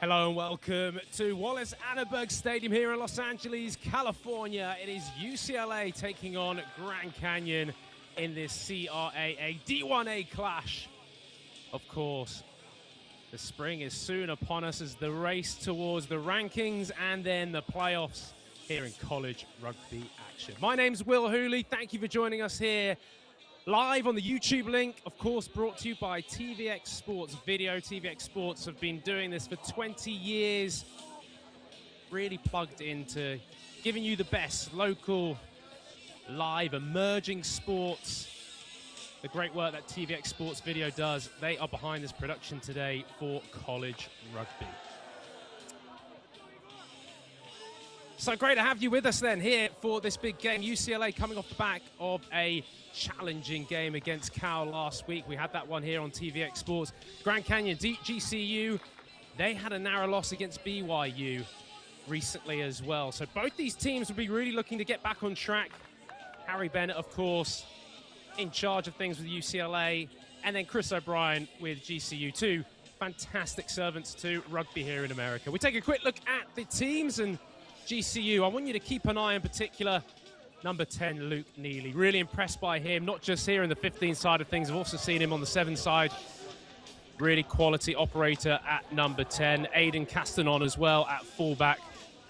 Hello and welcome to Wallis Annenberg Stadium here in Los Angeles, California. It is UCLA taking on Grand Canyon in this CRAA D1A clash. Of course, the spring is soon upon us as the race towards the rankings and then the playoffs here in college rugby action. My name's Will Hooley. Thank you for joining us here live on the YouTube link, of course, brought to you by TVX Sports Video. TVX Sports have been doing this for 20 years, really plugged into giving you the best local, live, emerging sports. The great work that TVX Sports Video does, they are behind this production today for college rugby. So great to have you with us then here for this big game. UCLA coming off the back of a challenging game against Cal last week. We had that one here on TVX Sports. Grand Canyon, GCU, they had a narrow loss against BYU recently as well. So both these teams will be really looking to get back on track. Harry Bennett, of course, in charge of things with UCLA, and then Chris O'Brien with GCU, two fantastic servants to rugby here in America. We take a quick look at the teams, and GCU, I want you to keep an eye in particular number 10, Luke Neely. Really impressed by him, not just here in the 15 side of things. I've also seen him on the 7 side. Really quality operator at number 10. Aiden Castanon as well at fullback,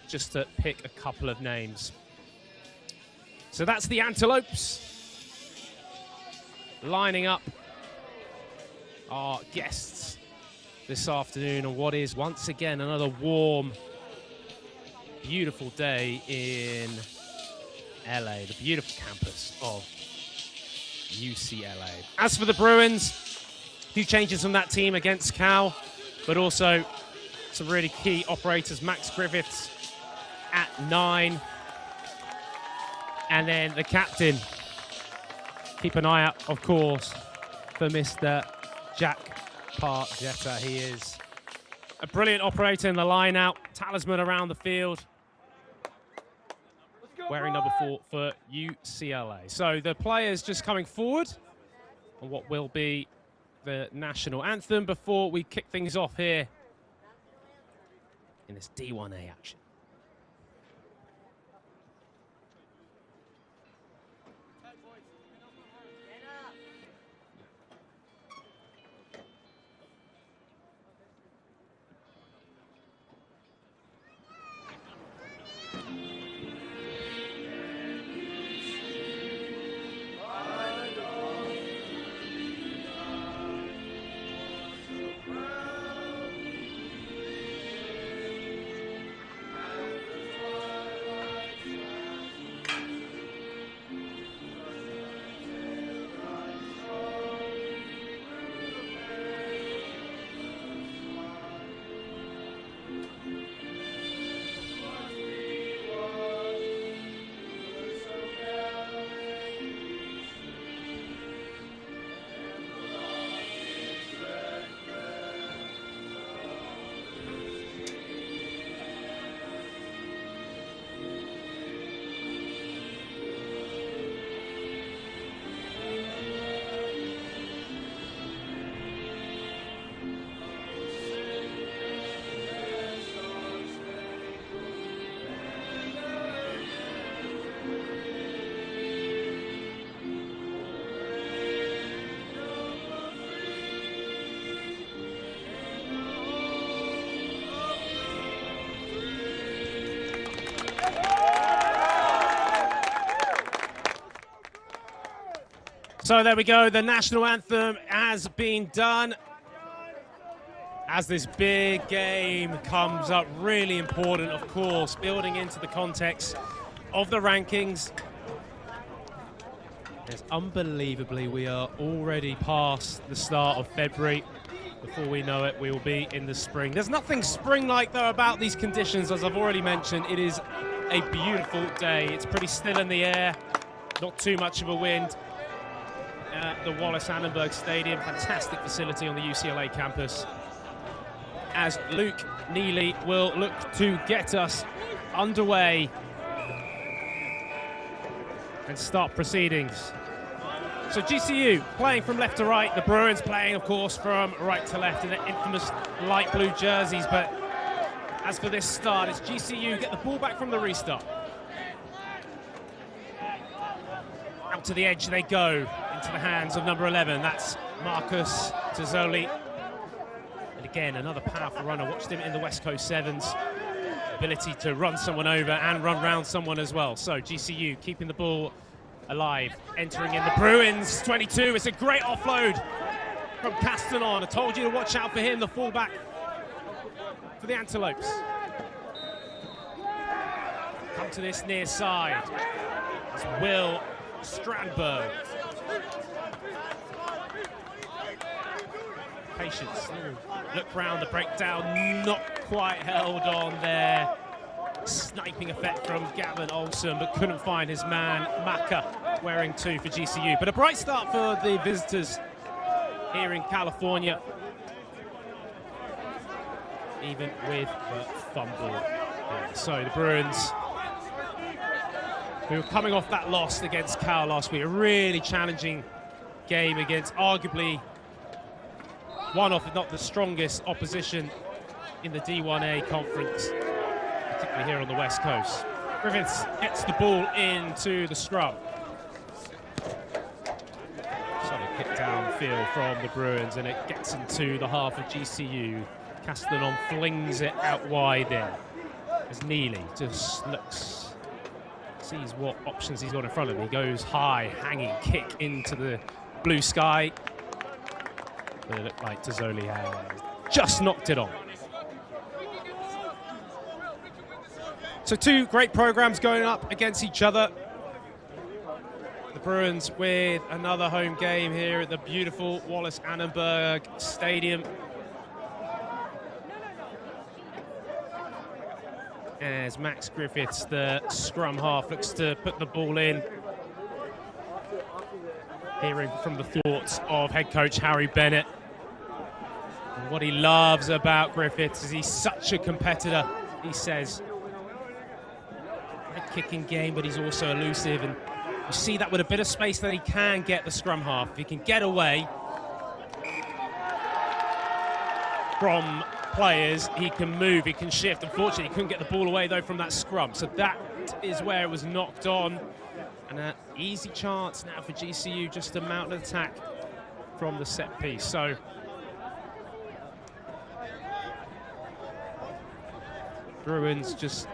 just to pick a couple of names. So that's the Antelopes lining up our guests this afternoon on what is once again another warm, beautiful day in LA, the beautiful campus of UCLA. As for the Bruins, a few changes from that team against Cal, but also some really key operators. Max Griffiths at 9. And then the captain, keep an eye out, of course, for Mr. Jack Pargetta. He is a brilliant operator in the line out, talisman around the field, wearing number 4 for UCLA. So the players just coming forward on what will be the national anthem before we kick things off here in this D1A action. So there we go, the national anthem has been done. As this big game comes up, really important, of course, building into the context of the rankings. As unbelievably, we are already past the start of February. Before we know it, we will be in the spring. There's nothing spring-like, though, about these conditions, as I've already mentioned. It is a beautiful day. It's pretty still in the air, not too much of a wind. At the Wallis Annenberg Stadium, fantastic facility on the UCLA campus, as Luke Neely will look to get us underway and start proceedings. So GCU playing from left to right, the Bruins playing, of course, from right to left in their infamous light blue jerseys, but as for this start, it's GCU get the ball back from the restart. Out to the edge they go, into the hands of number 11. That's Marcus Tazzoli. And again, another powerful runner. Watched him in the West Coast Sevens. Ability to run someone over and run round someone as well. So GCU keeping the ball alive, entering in the Bruins 22. It's a great offload from Castanon. I told you to watch out for him, the fullback for the Antelopes. Come to this near side. It's Will Strandberg. Patience. Look round the breakdown, not quite held on there. Sniping effect from Gavin Olsen, but couldn't find his man, Maka, wearing 2 for GCU. But a bright start for the visitors here in California, even with the fumble. Yeah, so the Bruins, who were coming off that loss against Cal last week, a really challenging game against arguably one of, if not the strongest opposition in the D1A conference, particularly here on the West Coast. Griffiths gets the ball into the scrum. Solid kick downfield from the Bruins, and it gets into the half of GCU. Castanon flings it out wide there as Neely just looks, sees what options he's got in front of him. He goes high, hanging kick into the blue sky. But it looked like Tazzoli had just knocked it on. So 2 great programs going up against each other. The Bruins with another home game here at the beautiful Wallis Annenberg Stadium. As Max Griffiths, the scrum half, looks to put the ball in. Hearing from the thoughts of head coach Harry Bennett. And what he loves about Griffiths is he's such a competitor, he says. Great kicking game, but he's also elusive. And you see that with a bit of space that he can get the scrum half. If he can get away from players, he can move, he can shift. Unfortunately, he couldn't get the ball away, though, from that scrum. So that is where it was knocked on. And an easy chance now for GCU just to mount an attack from the set piece. So Bruins just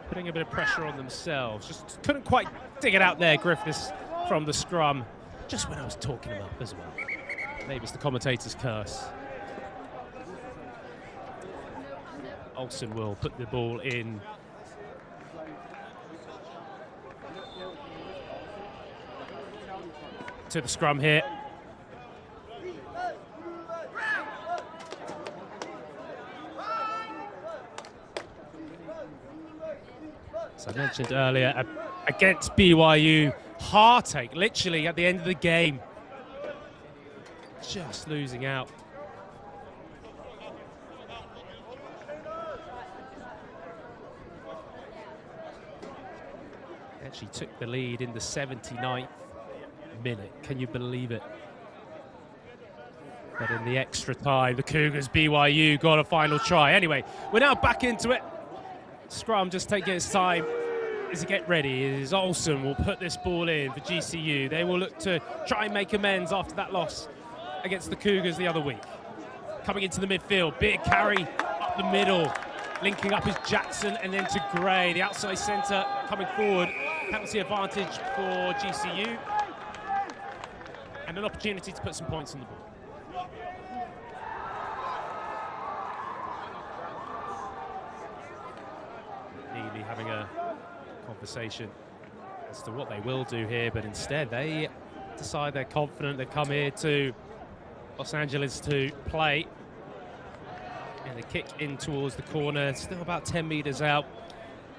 putting a bit of pressure on themselves. Just couldn't quite dig it out there, Griffiths, from the scrum. Just when I was talking him up as well. Maybe it's the commentator's curse. Olsen will put the ball in. To the scrum here. As I mentioned earlier, against BYU, heartache, literally at the end of the game. Just losing out. Actually took the lead in the 79th minute. Can you believe it? But in the extra time, the Cougars, BYU, got a final try. Anyway, we're now back into it. Scrum just taking its time as to get ready. As Olsen will put this ball in for GCU. They will look to try and make amends after that loss against the Cougars the other week. Coming into the midfield, big carry up the middle. Linking up is Jackson and then to Gray. The outside centre coming forward. Penalty advantage for GCU. And an opportunity to put some points on the board. Neely having a conversation as to what they will do here, but instead they decide they're confident. They've come here to Los Angeles to play. And the kick in towards the corner, still about 10 meters out.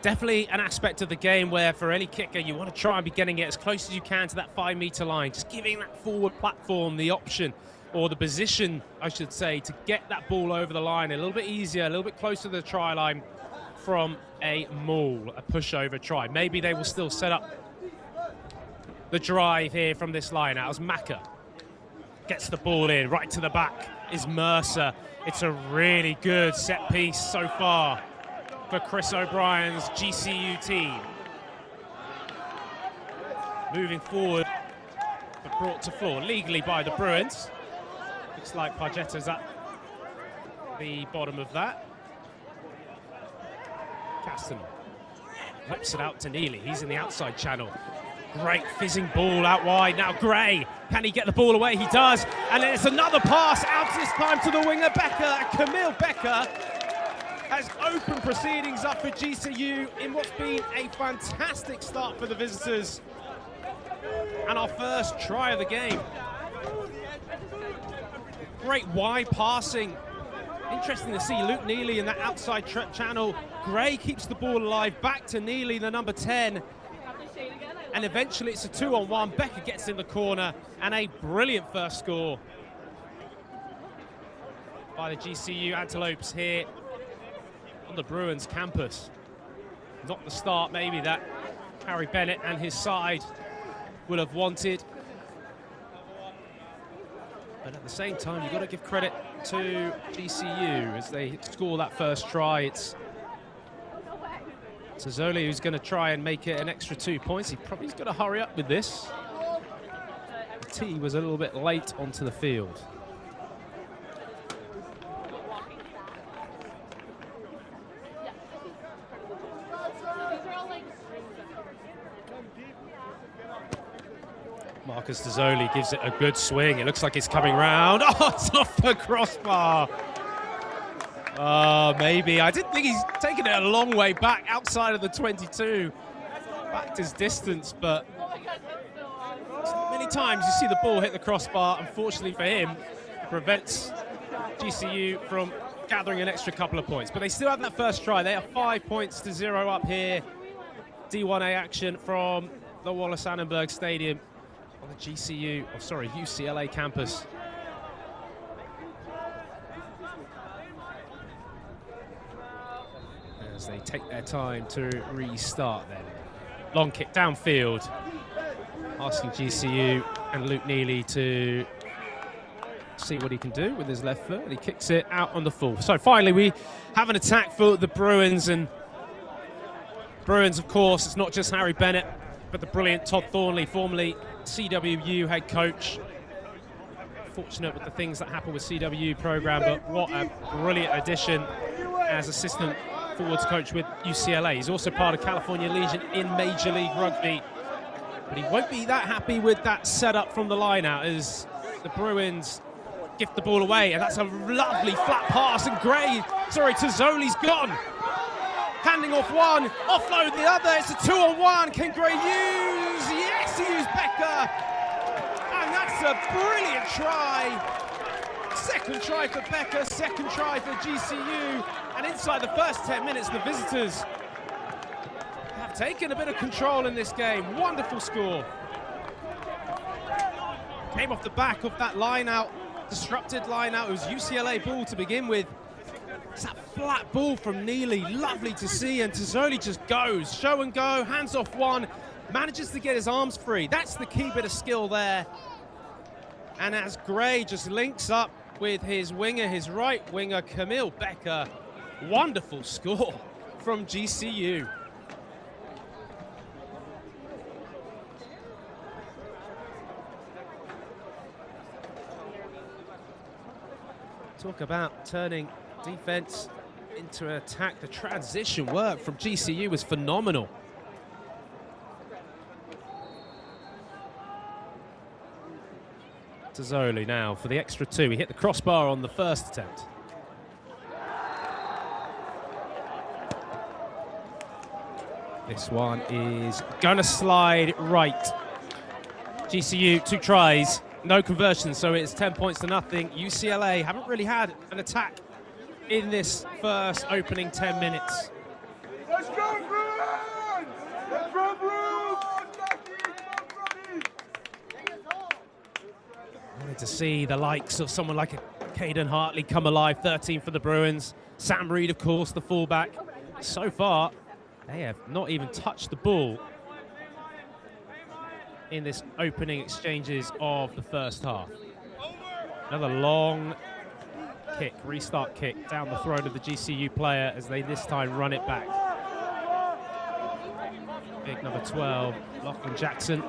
Definitely an aspect of the game where for any kicker, you want to try and be getting it as close as you can to that 5-meter line. Just giving that forward platform the option, or the position, I should say, to get that ball over the line a little bit easier, a little bit closer to the try line from a maul, a pushover try. Maybe they will still set up the drive here from this line out as Maka gets the ball in right to the back is Mercer. It's a really good set piece so far for Chris O'Brien's GCU team. Moving forward, but brought to floor legally by the Bruins. Looks like Pargetta's at the bottom of that. Caston whips it out to Neely. He's in the outside channel. Great fizzing ball out wide. Now Gray, can he get the ball away? He does. And then it's another pass out this time to the winger Becker. Camille Becker has opened proceedings up for GCU in what's been a fantastic start for the visitors. And our first try of the game. Great wide passing. Interesting to see Luke Neely in that outside channel. Gray keeps the ball alive. Back to Neely, the number 10. And eventually it's a 2-on-1. Becker gets in the corner, and a brilliant first score by the GCU Antelopes here on the Bruins campus. Not the start maybe that Harry Bennett and his side will have wanted. But at the same time, you've got to give credit to GCU as they score that first try. It's Tazzoli who's going to try and make it an extra 2 points. He's got to hurry up with this. The T was a little bit late onto the field. Marcus Tazzoli gives it a good swing. It looks like it's coming round. Oh, it's off the crossbar. Maybe. I didn't think he's taken it a long way back outside of the 22. Backed his distance, but many times you see the ball hit the crossbar. Unfortunately for him, it prevents GCU from gathering an extra couple of points. But they still have that first try. They are 5 points to 0 up here. D1A action from the Wallis Annenberg Stadium on the UCLA campus. As they take their time to restart then. Long kick downfield, asking GCU and Luke Neely to see what he can do with his left foot. He kicks it out on the full. So finally we have an attack for the Bruins, and Bruins, of course, it's not just Harry Bennett, but the brilliant Todd Thornley, formerly CWU head coach. Fortunate with the things that happen with CWU program, but what a brilliant addition as assistant forwards coach with UCLA. He's also part of California Legion in Major League Rugby. But he won't be that happy with that setup from the line out as the Bruins gift the ball away. And that's a lovely flat pass, and Tazzoli's gone. Handing off one, offload the other. It's a 2-on-1. Can Gray use? Yes, he used Becker. And that's a brilliant try. Second try for Becker, second try for GCU. And inside the first 10 minutes, the visitors have taken a bit of control in this game. Wonderful score. Came off the back of that line out, disrupted line out. It was UCLA ball to begin with. It's that flat ball from Neely, lovely to see, and Tazzoli just goes, show and go, hands off one, manages to get his arms free. That's the key bit of skill there. And as Gray just links up with his winger, his right winger, Camille Becker, wonderful score from GCU. Talk about turning defense into an attack. The transition work from GCU was phenomenal. Tazzoli now for the extra 2. He hit the crossbar on the first attempt. This one is gonna slide right. GCU 2 tries, no conversion, so it's 10 points to nothing. UCLA haven't really had an attack in this first opening 10 minutes. Let's go, Bruins! Let's go, Bruins! Wanted to see the likes of someone like a Caden Hartley come alive. 13 for the Bruins. Sam Reed, of course, the fullback. So far, they have not even touched the ball in this opening exchanges of the first half. Another long kick, restart kick, down the throat of the GCU player as they this time run it back. Big number 12, Lachlan Jackson.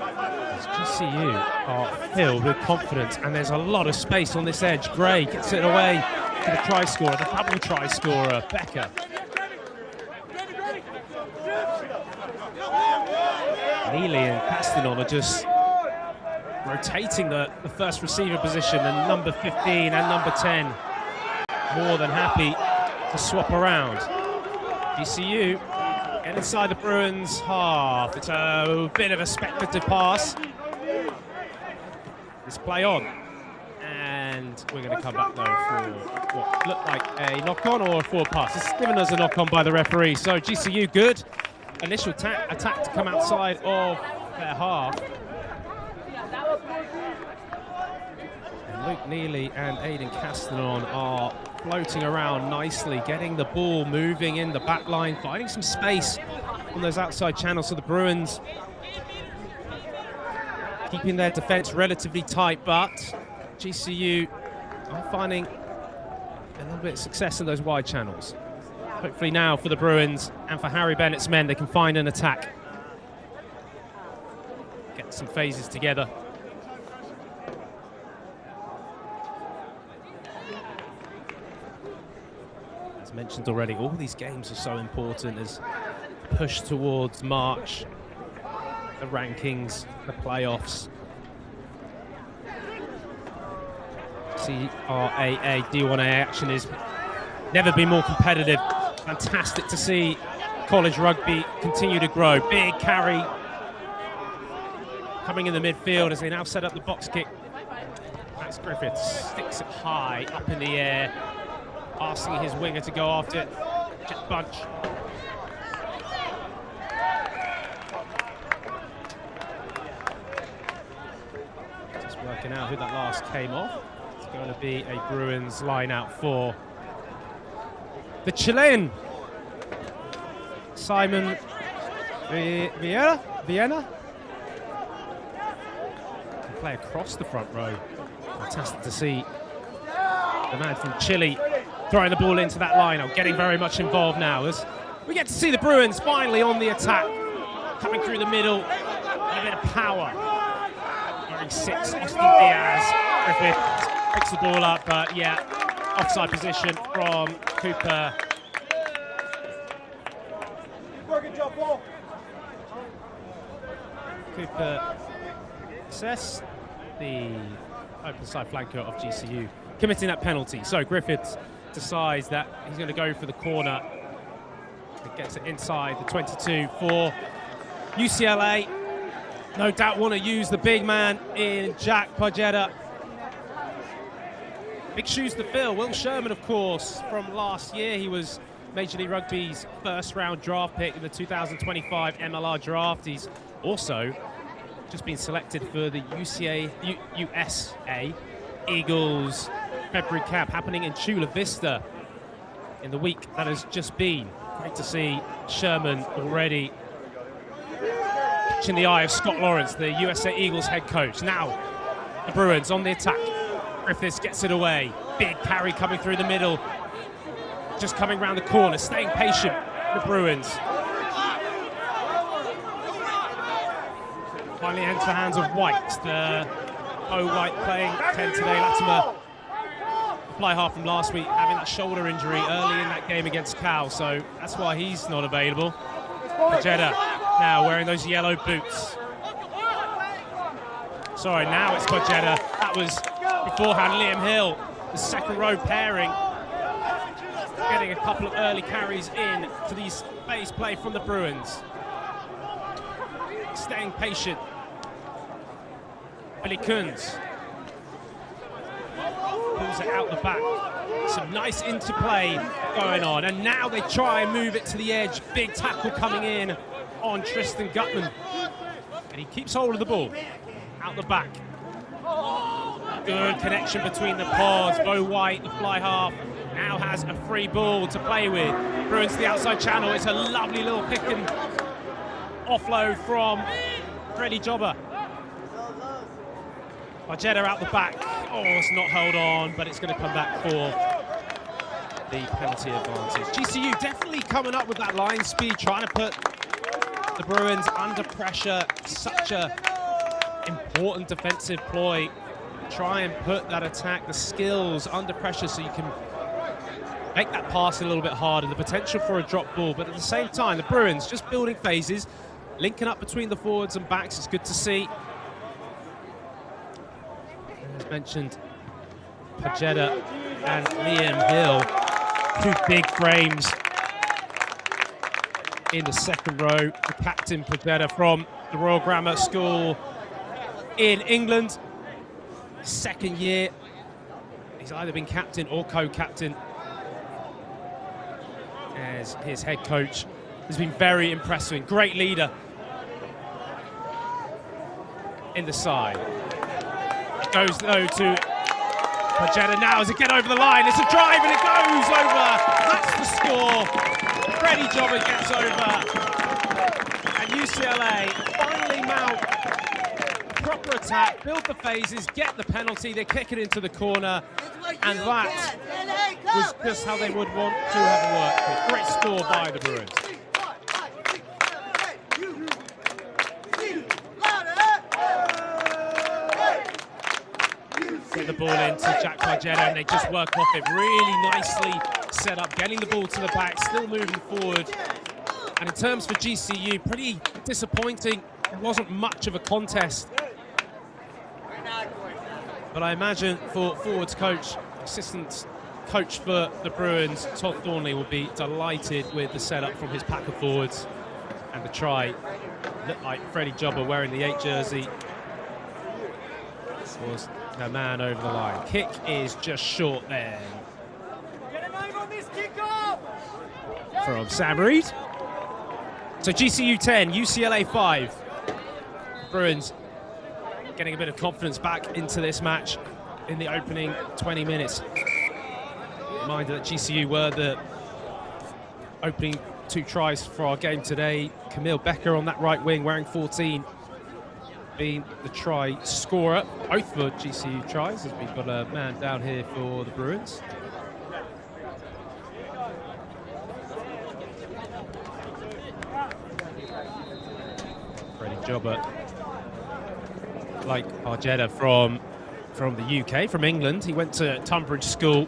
As GCU are filled with confidence, and there's a lot of space on this edge. Gray gets it away to the try scorer, the double try scorer, Becker. Neely and Castanon are just rotating the first receiver position, and number 15 and number 10 more than happy to swap around. GCU get inside the Bruins half. It's a bit of a speculative pass. This play on, and we're going to come back though for what looked like a knock-on or a forward pass. It's given us a knock-on by the referee, so GCU good. Initial attack to come outside of their half. And Luke Neely and Aidan Castanon are floating around nicely, getting the ball moving in the back line, finding some space on those outside channels. So the Bruins keeping their defense relatively tight, but GCU are finding a little bit of success in those wide channels. Hopefully now for the Bruins and for Harry Bennett's men, they can find an attack. Get some phases together. As mentioned already, all these games are so important as push towards March, the rankings, the playoffs. CRAA D1A action is never been more competitive. Fantastic to see college rugby continue to grow. Big carry coming in the midfield as they now set up the box kick. Max Griffith sticks it high up in the air, asking his winger to go after it. Jet bunch. Just working out who that last came off. It's going to be a Bruins line out for the Chilean, Simon Vienna. Can play across the front row. Fantastic to see the man from Chile throwing the ball into that line. Getting very much involved now as we get to see the Bruins finally on the attack, coming through the middle, and a bit of power. Wearing 6, Austin Diaz. Griffith picks the ball up, but yeah, offside position from Cooper. Cooper Sess, the open side flanker of GCU, committing that penalty. So Griffith decides that he's going to go for the corner. It gets it inside the 22 for UCLA. No doubt want to use the big man in Jack Pajeda. Big shoes to fill. Will Sherman, of course, from last year. He was Major League Rugby's first-round draft pick in the 2025 MLR draft. He's also just been selected for the USA Eagles February camp happening in Chula Vista in the week that has just been. Great to see Sherman already catching the eye of Scott Lawrence, the USA Eagles head coach. Now the Bruins on the attack. Griffiths gets it away. Big carry coming through the middle. Just coming round the corner, staying patient, the Bruins. Finally into the hands of White, the White playing 10 today. Latimer, fly half from last week, having that shoulder injury early in that game against Cal, so that's why he's not available. Pajeda now wearing those yellow boots. Sorry, now it's Pajeda. That was beforehand Liam Hill, the second row pairing, getting a couple of early carries in to these phase play from the Bruins. Staying patient. Billy Coons pulls it out the back. Some nice interplay going on, and now they try and move it to the edge. Big tackle coming in on Tristan Gutman, and he keeps hold of the ball out the back. Good connection between the paws. Bo White, the fly half, now has a free ball to play with. Bruins to the outside channel. It's a lovely little pick and offload from Freddie Jobber. Pajeda out the back, Oh, it's not held on, but it's going to come back for the penalty advantage. GCU definitely coming up with that line speed, trying to put the Bruins under pressure. Such a important defensive ploy. Try and put that attack, the skills under pressure so you can make that pass a little bit harder, the potential for a drop ball, but at the same time, the Bruins just building phases, linking up between the forwards and backs. It's good to see. As mentioned, Pajeda and Liam Hill, two big frames in the second row. The captain, Pajeda, from the Royal Grammar School in England. Second year. He's either been captain or co-captain, as his head coach has been very impressive. Great leader in the side. It goes though to Pajeda now as it gets over the line. It's a drive and it goes over. That's the score. Freddie Jobber gets over. And UCLA finally mount proper attack, build the phases, get the penalty. They kick it into the corner. And that was just how they would want to have worked. Great score by the Bruins. Get the ball into Jack Pajeda and they just work off it. Really nicely set up, getting the ball to the back, still moving forward. And in terms for GCU, pretty disappointing. It wasn't much of a contest. But I imagine for forwards coach, assistant coach for the Bruins, Todd Thornley, will be delighted with the setup from his pack of forwards. And the try looked like Freddie Jobber wearing the 8 jersey was the man over the line. Kick is just short there. From Sam Reed. So GCU 10, UCLA 5. Bruins getting a bit of confidence back into this match in the opening 20 minutes. Reminder that GCU were the opening 2 tries for our game today. Camille Becker on that right wing, wearing 14, being the try scorer. Both for GCU tries, as we've got a man down here for the Bruins. Freddie Jobber, like Pajeda, from the UK, from England. He went to Tunbridge School.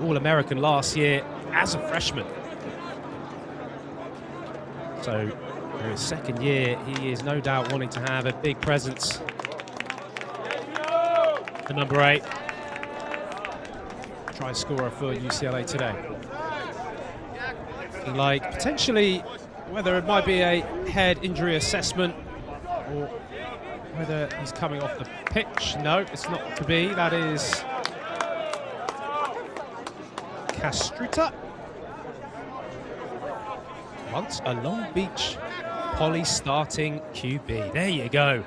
All-American last year as a freshman. So for his second year, he is no doubt wanting to have a big presence. The number 8. Try scorer for UCLA today. Like potentially whether it might be a head injury assessment or whether he's coming off the pitch. No, it's not to be. That is Castruta. Once a Long Beach Poly starting QB. There you go.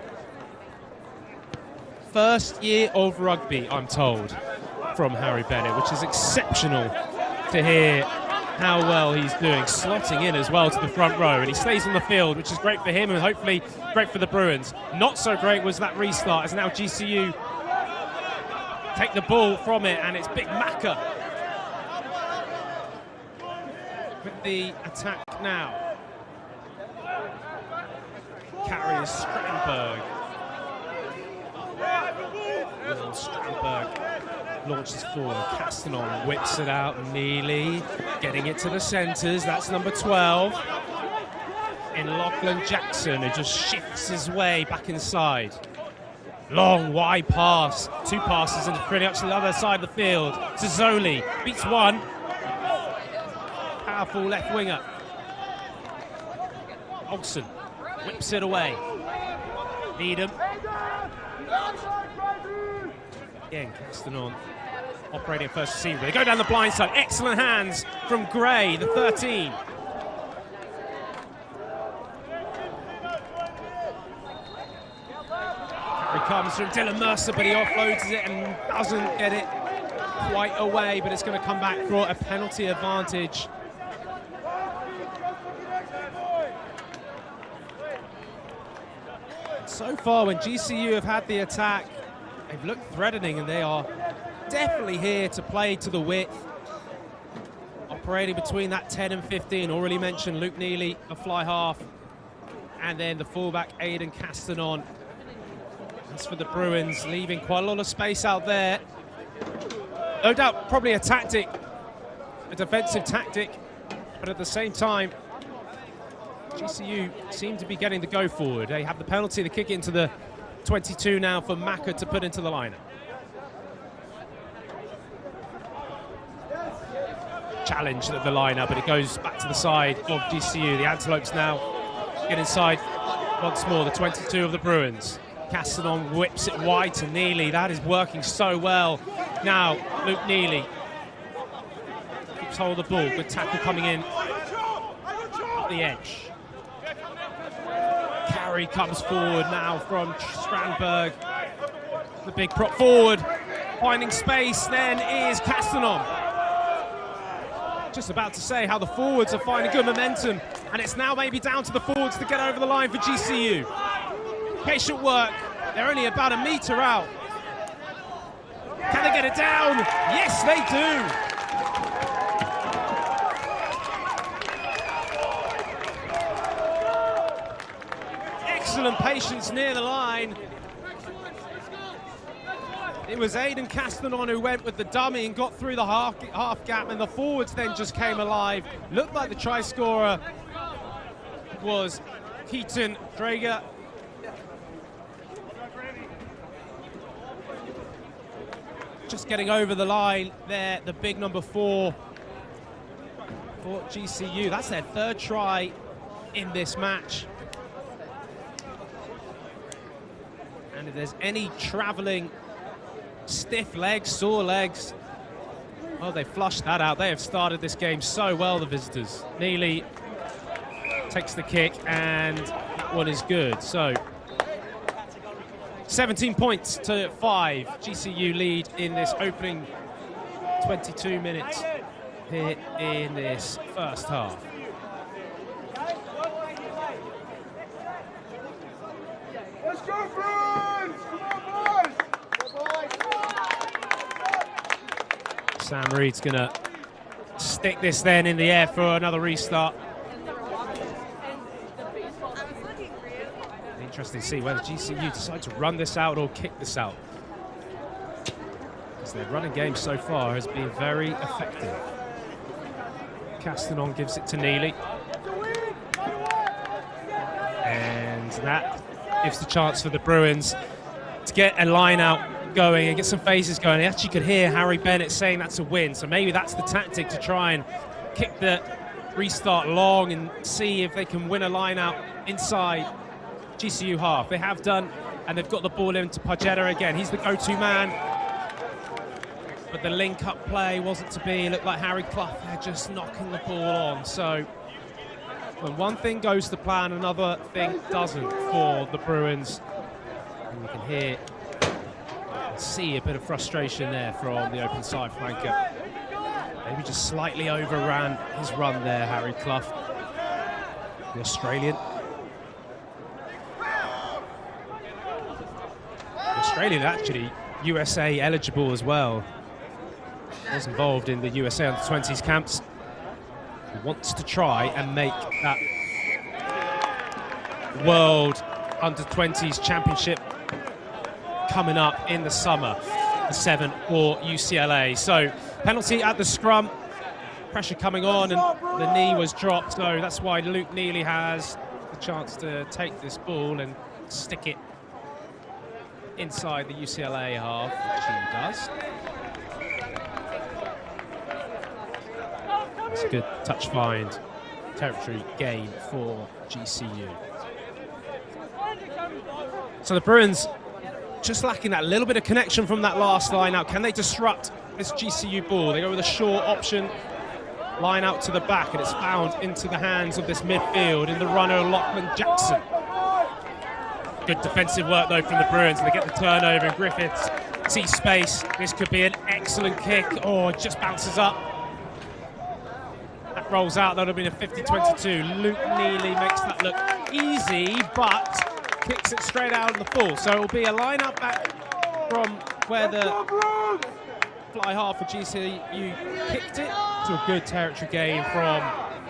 First year of rugby, I'm told, from Harry Bennett, which is exceptional to hear how well he's doing, slotting in as well to the front row, and he stays on the field, which is great for him and hopefully great for the Bruins. Not so great was that restart, as now GCU take the ball from it, and it's Big Macca with the attack now. Carries Strandberg. Will Strandberg launches forward. Castanon whips it out. Neely getting it to the centres. That's number 12. In Lachlan Jackson, who just shifts his way back inside. Long, wide pass. 2 passes and pretty much to the other side of the field. Zoli beats one. Powerful left winger. Olsen whips it away. Needham. Again, Castanon operating first receiver. They go down the blind side. Excellent hands from Gray, the 13. Here comes from Dylan Mercer, but he offloads it and doesn't get it quite away, but it's going to come back for a penalty advantage. So far, when GCU have had the attack, they've looked threatening, and they are definitely here to play to the width. Operating between that 10 and 15. Already mentioned Luke Neely, a fly half, and then the fullback Aidan Castanon. As for the Bruins, leaving quite a lot of space out there. No doubt, probably a tactic, a defensive tactic, but at the same time, GCU seem to be getting the go forward. They have the penalty to kick it into the 22 now for Maka to put into the lineup. Challenge of the lineup, but it goes back to the side of GCU. The Antelopes now get inside once more, the 22 of the Bruins. Castanon whips it wide to Neely. That is working so well. Now, Luke Neely keeps hold of the ball. Good tackle coming in at the edge. Carry comes forward now from Strandberg. The big prop forward, finding space, then is Castanon. Just about to say how the forwards are finding good momentum, and it's now maybe down to the forwards to get over the line for GCU. Patient work, they're only about a metre out. Can they get it down? Yes, they do. Excellent patience near the line. It was Aidan Castanon who went with the dummy and got through the half gap, and the forwards then just came alive. Looked like the try scorer was Keaton Drager. Just getting over the line there, the big number 4 for GCU. That's their 3rd try in this match. And if there's any travelling, stiff legs, sore legs, well, they flushed that out. They have started this game so well, the visitors. Neely takes the kick, and that one is good. So 17 points to 5. GCU lead in this opening 22 minutes here in this first half. Let's go, Bruins! Come on, boys! Sam Reed's gonna stick this then in the air for another restart. Interesting to see whether GCU decide to run this out or kick this out, because their running game so far has been very effective. Castanon gives it to Neely, and that gives the chance for the Bruins to get a line out going and get some phases going. I actually could hear Harry Bennett saying that's a win, so maybe that's the tactic, to try and kick the restart long and see if they can win a line out inside GCU half. They have done, and they've got the ball into Pajetta again. He's the go-to man, but the link-up play wasn't to be. It looked like Harry Clough there just knocking the ball on. So when one thing goes to plan, another thing doesn't for the Bruins. And you can hear and see a bit of frustration there from the open side flanker. Maybe just slightly overran his run there, Harry Clough, the Australian. Australian actually USA eligible as well. Was involved in the USA under-20s camps. He wants to try and make that World under-20s championship coming up in the summer, the 7 for UCLA. So penalty at the scrum, pressure coming on, and the knee was dropped. So that's why Luke Neely has the chance to take this ball and stick it inside the UCLA half, which he does. It's a good touch find, territory gain for GCU. So the Bruins just lacking that little bit of connection from that last line out. Can they disrupt this GCU ball? They go with a short option, line out to the back, and it's found into the hands of this midfield in the runner, Lachlan Jackson. Good defensive work, though, from the Bruins. They get the turnover, and Griffiths sees space. This could be an excellent kick. Oh, it just bounces up. That rolls out. That would have been a 50-22. Luke Neely makes that look easy, but kicks it straight out of the full. So it'll be a line-up back from where the fly half for GCU kicked it to a good territory gain from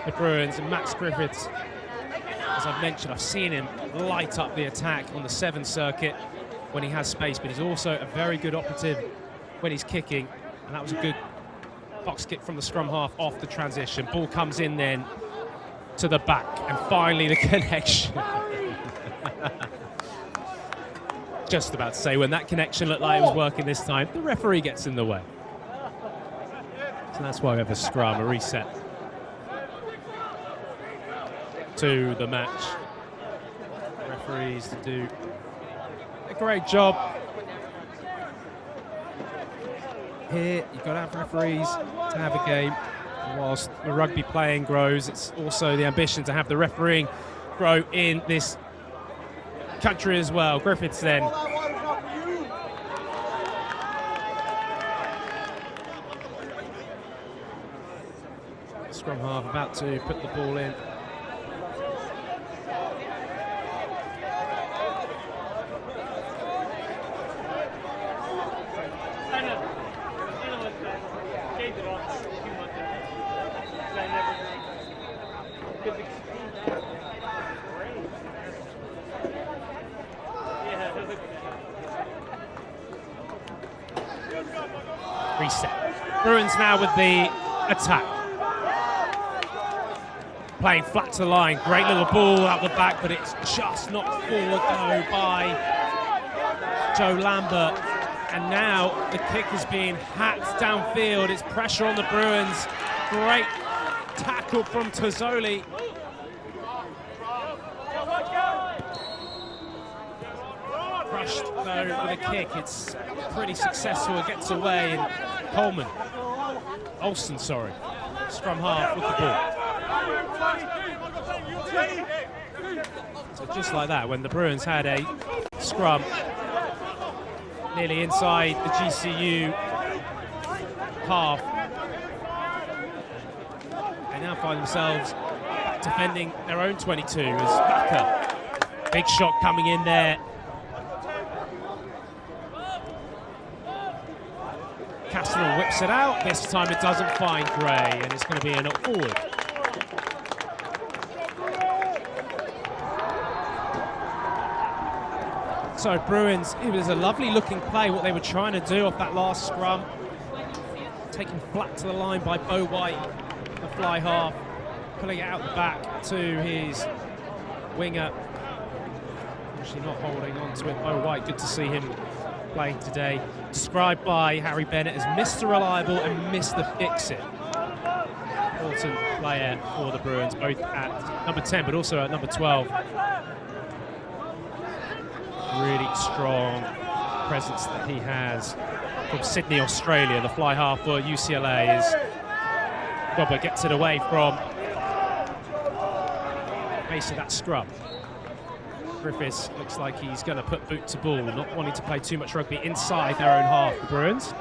the Bruins. And Max Griffiths, as I've mentioned, I've seen him light up the attack on the 7 circuit when he has space, but he's also a very good operative when he's kicking. And that was a good box kick from the scrum half off the transition. Ball comes in then to the back, and finally the connection. Just about to say, when that connection looked like it was working this time, the referee gets in the way. So that's why we have a scrum, a reset to the match. Referees to do a great job. Here, you've got to have referees to have a game. Whilst the rugby playing grows, it's also the ambition to have the refereeing grow in this country as well. Griffiths then. Scrum half about to put the ball in. Reset. Bruins now with the attack. Playing flat to the line. Great little ball out the back, but it's just knocked forward though by Joe Lambert. And now the kick is being hacked downfield. It's pressure on the Bruins. Great tackle from Tozzoli. Crushed though with a kick. It's pretty successful. It gets away, and Coleman, Olsen, sorry, scrum half with the ball. So just like that, when the Bruins had a scrum nearly inside the GCU half, they now find themselves defending their own 22 as Backer. Big shot coming in there. Castellan whips it out. This time it doesn't find Gray, and it's going to be a knock forward. So Bruins, it was a lovely looking play, what they were trying to do off that last scrum. Taken flat to the line by Bo White, the fly half, pulling it out the back to his winger. Actually not holding on to it, Bo White, good to see him playing today. Described by Harry Bennett as Mr. Reliable and Mr. Fix-It. Important player for the Bruins, both at number 10 but also at number 12. Really strong presence that he has from Sydney, Australia. The fly half for UCLA is Robert gets it away from base of that scrum. Griffiths looks like he's going to put boot to ball, not wanting to play too much rugby inside their own half, the Bruins.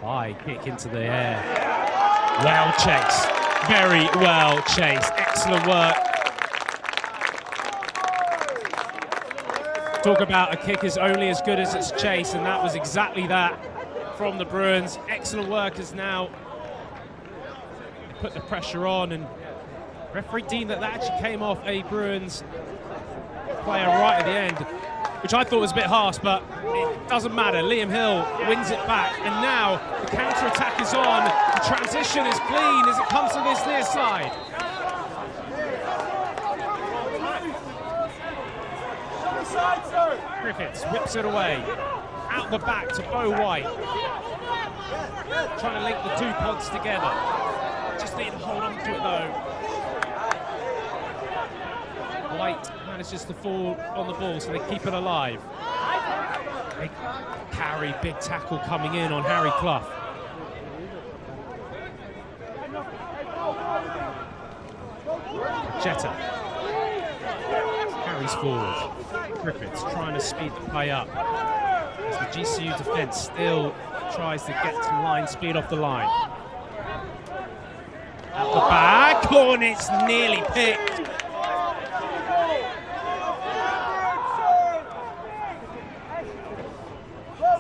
High kick into the air. Well chased. Very well chased. Excellent work. Talk about a kick is only as good as its chase, and that was exactly that from the Bruins. Excellent work as now put the pressure on, and referee deemed that actually came off a Bruins player right at the end, which I thought was a bit harsh, but it doesn't matter. Liam Hill wins it back, and now the counter-attack is on. The transition is clean as it comes to this near side. Griffiths whips it away, out the back to Bo White. Trying to link the two pods together. Just need to hold on to it though. White manages to fall on the ball, so they keep it alive. Big carry, big tackle coming in on Harry Clough. Jetta carries forward. Griffiths trying to speed the play up as the GCU defence still tries to get some line speed off the line. At the back, oh, and it's nearly picked.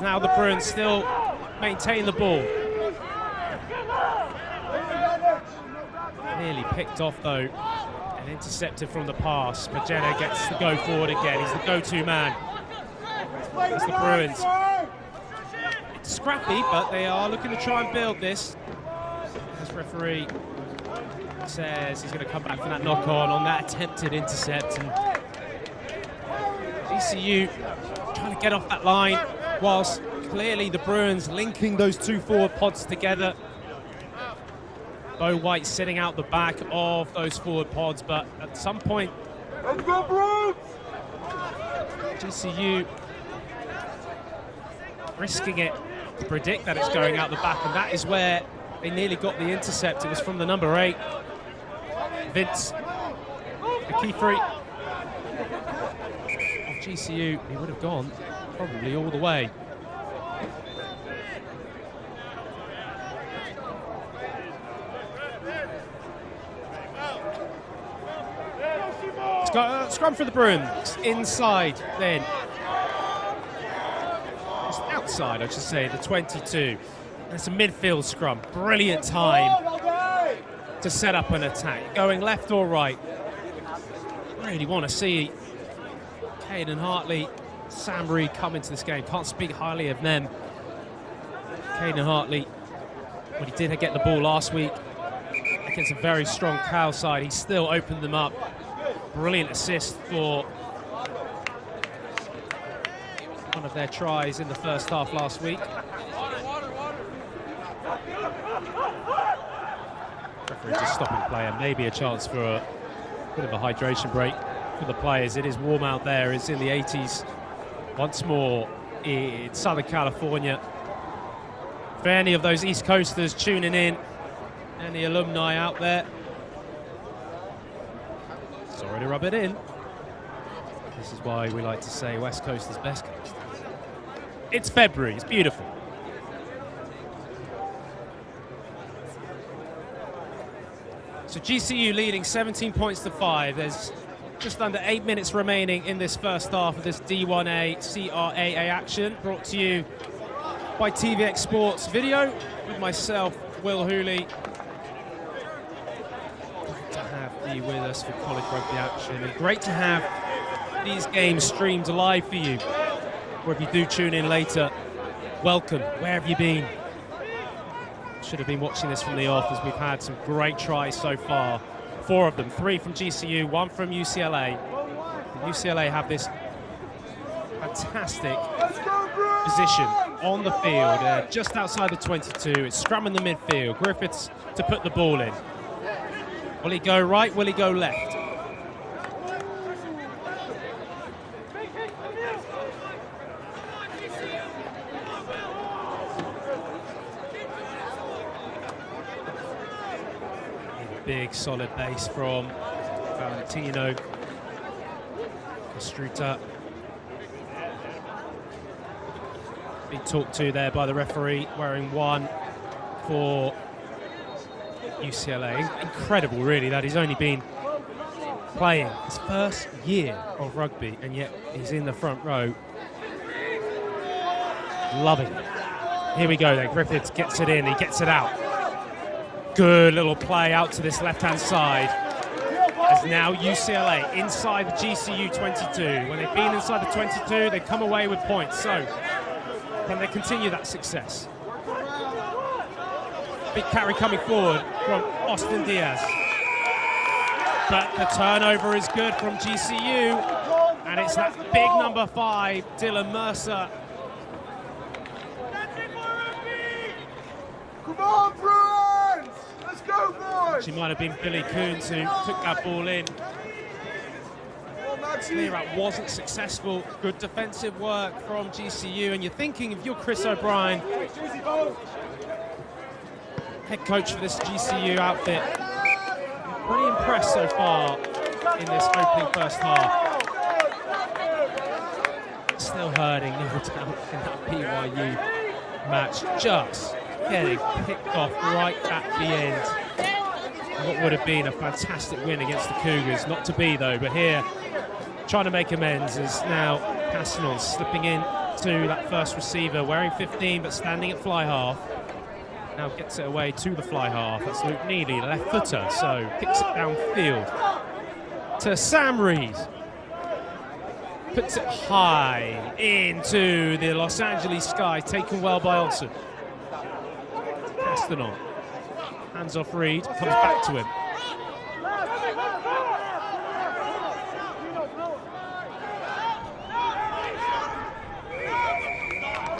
Now the Bruins still maintain the ball. Nearly picked off though and intercepted from the pass. Magena gets to go forward again. He's the go-to man. It's the Bruins. It's scrappy, but they are looking to try and build this. This referee says he's going to come back for that knock-on on that attempted intercept. And GCU trying to get off that line, whilst clearly the Bruins linking those two forward pods together. Bo White sitting out the back of those forward pods, but at some point, Let's go, Bruins! GCU risking it to predict that it's going out the back, and that is where they nearly got the intercept. It was from the number 8, Vince, the key free of GCU. He would have gone probably all the way. It's got a scrum for the Bruins. Inside then. It's outside, I should say, the 22. It's a midfield scrum. Brilliant time to set up an attack. Going left or right. Really want to see Caden Hartley, Sam Reed come into this game. Can't speak highly of them. Caden Hartley, when he did get the ball last week against a very strong Cal side, he still opened them up. Brilliant assist for one of their tries in the first half last week. Referee just stopping play, and maybe a chance for a bit of a hydration break for the players. It is warm out there. It's in the 80s once more in Southern California. For any of those East Coasters tuning in, any alumni out there, sorry to rub it in. This is why we like to say West Coast is best coast. It's February, it's beautiful. So GCU leading 17 points to 5. There's just under 8 minutes remaining in this first half of this D1A CRAA action, brought to you by TVX Sports Video with myself, Will Hooley. Great to have you with us for college rugby action, and great to have these games streamed live for you. Or if you do tune in later, welcome. Where have you been? Should have been watching this from the off, as we've had some great tries so far. 4 of them, 3 from GCU, 1 from UCLA. And UCLA have this fantastic position on the field, just outside the 22. It's scrum in the midfield. Griffiths to put the ball in. Will he go right? Will he go left? Big solid base from Valentino Castruta. Being talked to there by the referee, wearing 1 for UCLA. Incredible, really, that he's only been playing his first year of rugby, and yet he's in the front row. Loving it. Here we go then. Griffiths gets it in, he gets it out. Good little play out to this left-hand side. As now UCLA inside the GCU 22. When they've been inside the 22, they come away with points. So, can they continue that success? Big carry coming forward from Austin Diaz. But the turnover is good from GCU. And it's that big number 5, Dylan Mercer. Come on, Bruins! Let's go, boys! She might have been Billy Coons who took that ball in. Clear-out wasn't successful. Good defensive work from GCU. And you're thinking, if you're Chris O'Brien, head coach for this GCU outfit, I'm pretty impressed so far in this opening first half. Still hurting, no doubt, in that BYU match. Just getting picked off right at the end. What would have been a fantastic win against the Cougars. Not to be, though, but here, trying to make amends, is now Castanon slipping in to that first receiver, wearing 15 but standing at fly half. Now gets it away to the fly half. That's Luke Neely, the left footer, so kicks it downfield to Sam Reed. Puts it high into the Los Angeles sky, taken well by Olsen. Castanon, hands off Reed, comes back to him.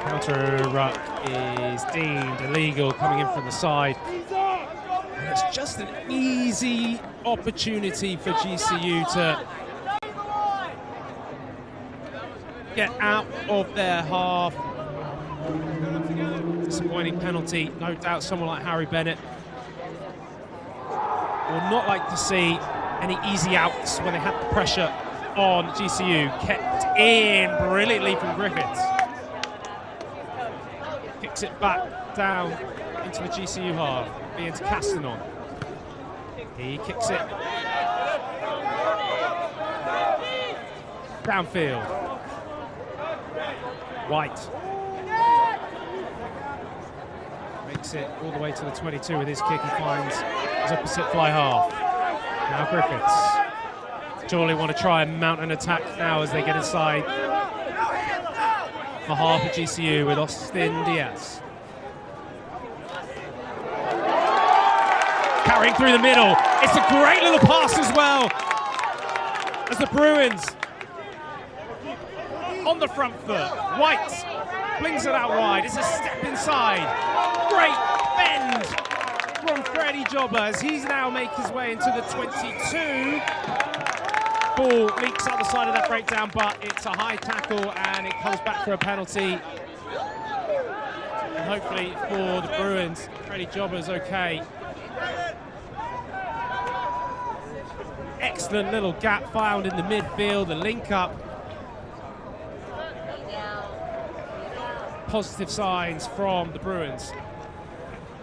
Counter ruck is deemed illegal, coming in from the side. And it's just an easy opportunity for GCU to get out of their half. Disappointing penalty, no doubt someone like Harry Bennett would not like to see any easy outs when they had the pressure on GCU. Kept in brilliantly from Griffiths. Kicks it back down into the GCU half, being to Castanon. He kicks it downfield. White makes it all the way to the 22 with his kick. He finds his opposite fly half. Now Griffiths. Surely want to try and mount an attack now as they get inside the half of GCU with Austin Diaz. Carrying through the middle. It's a great little pass as well as the Bruins on the front foot. White flings it out wide. It's a step inside. Great bend from Freddie Jobber as he's now making his way into the 22. Ball leaks out the side of that breakdown, but it's a high tackle and it comes back for a penalty. And hopefully for the Bruins, Freddie Jobber's okay. Excellent little gap found in the midfield, the link up. Positive signs from the Bruins.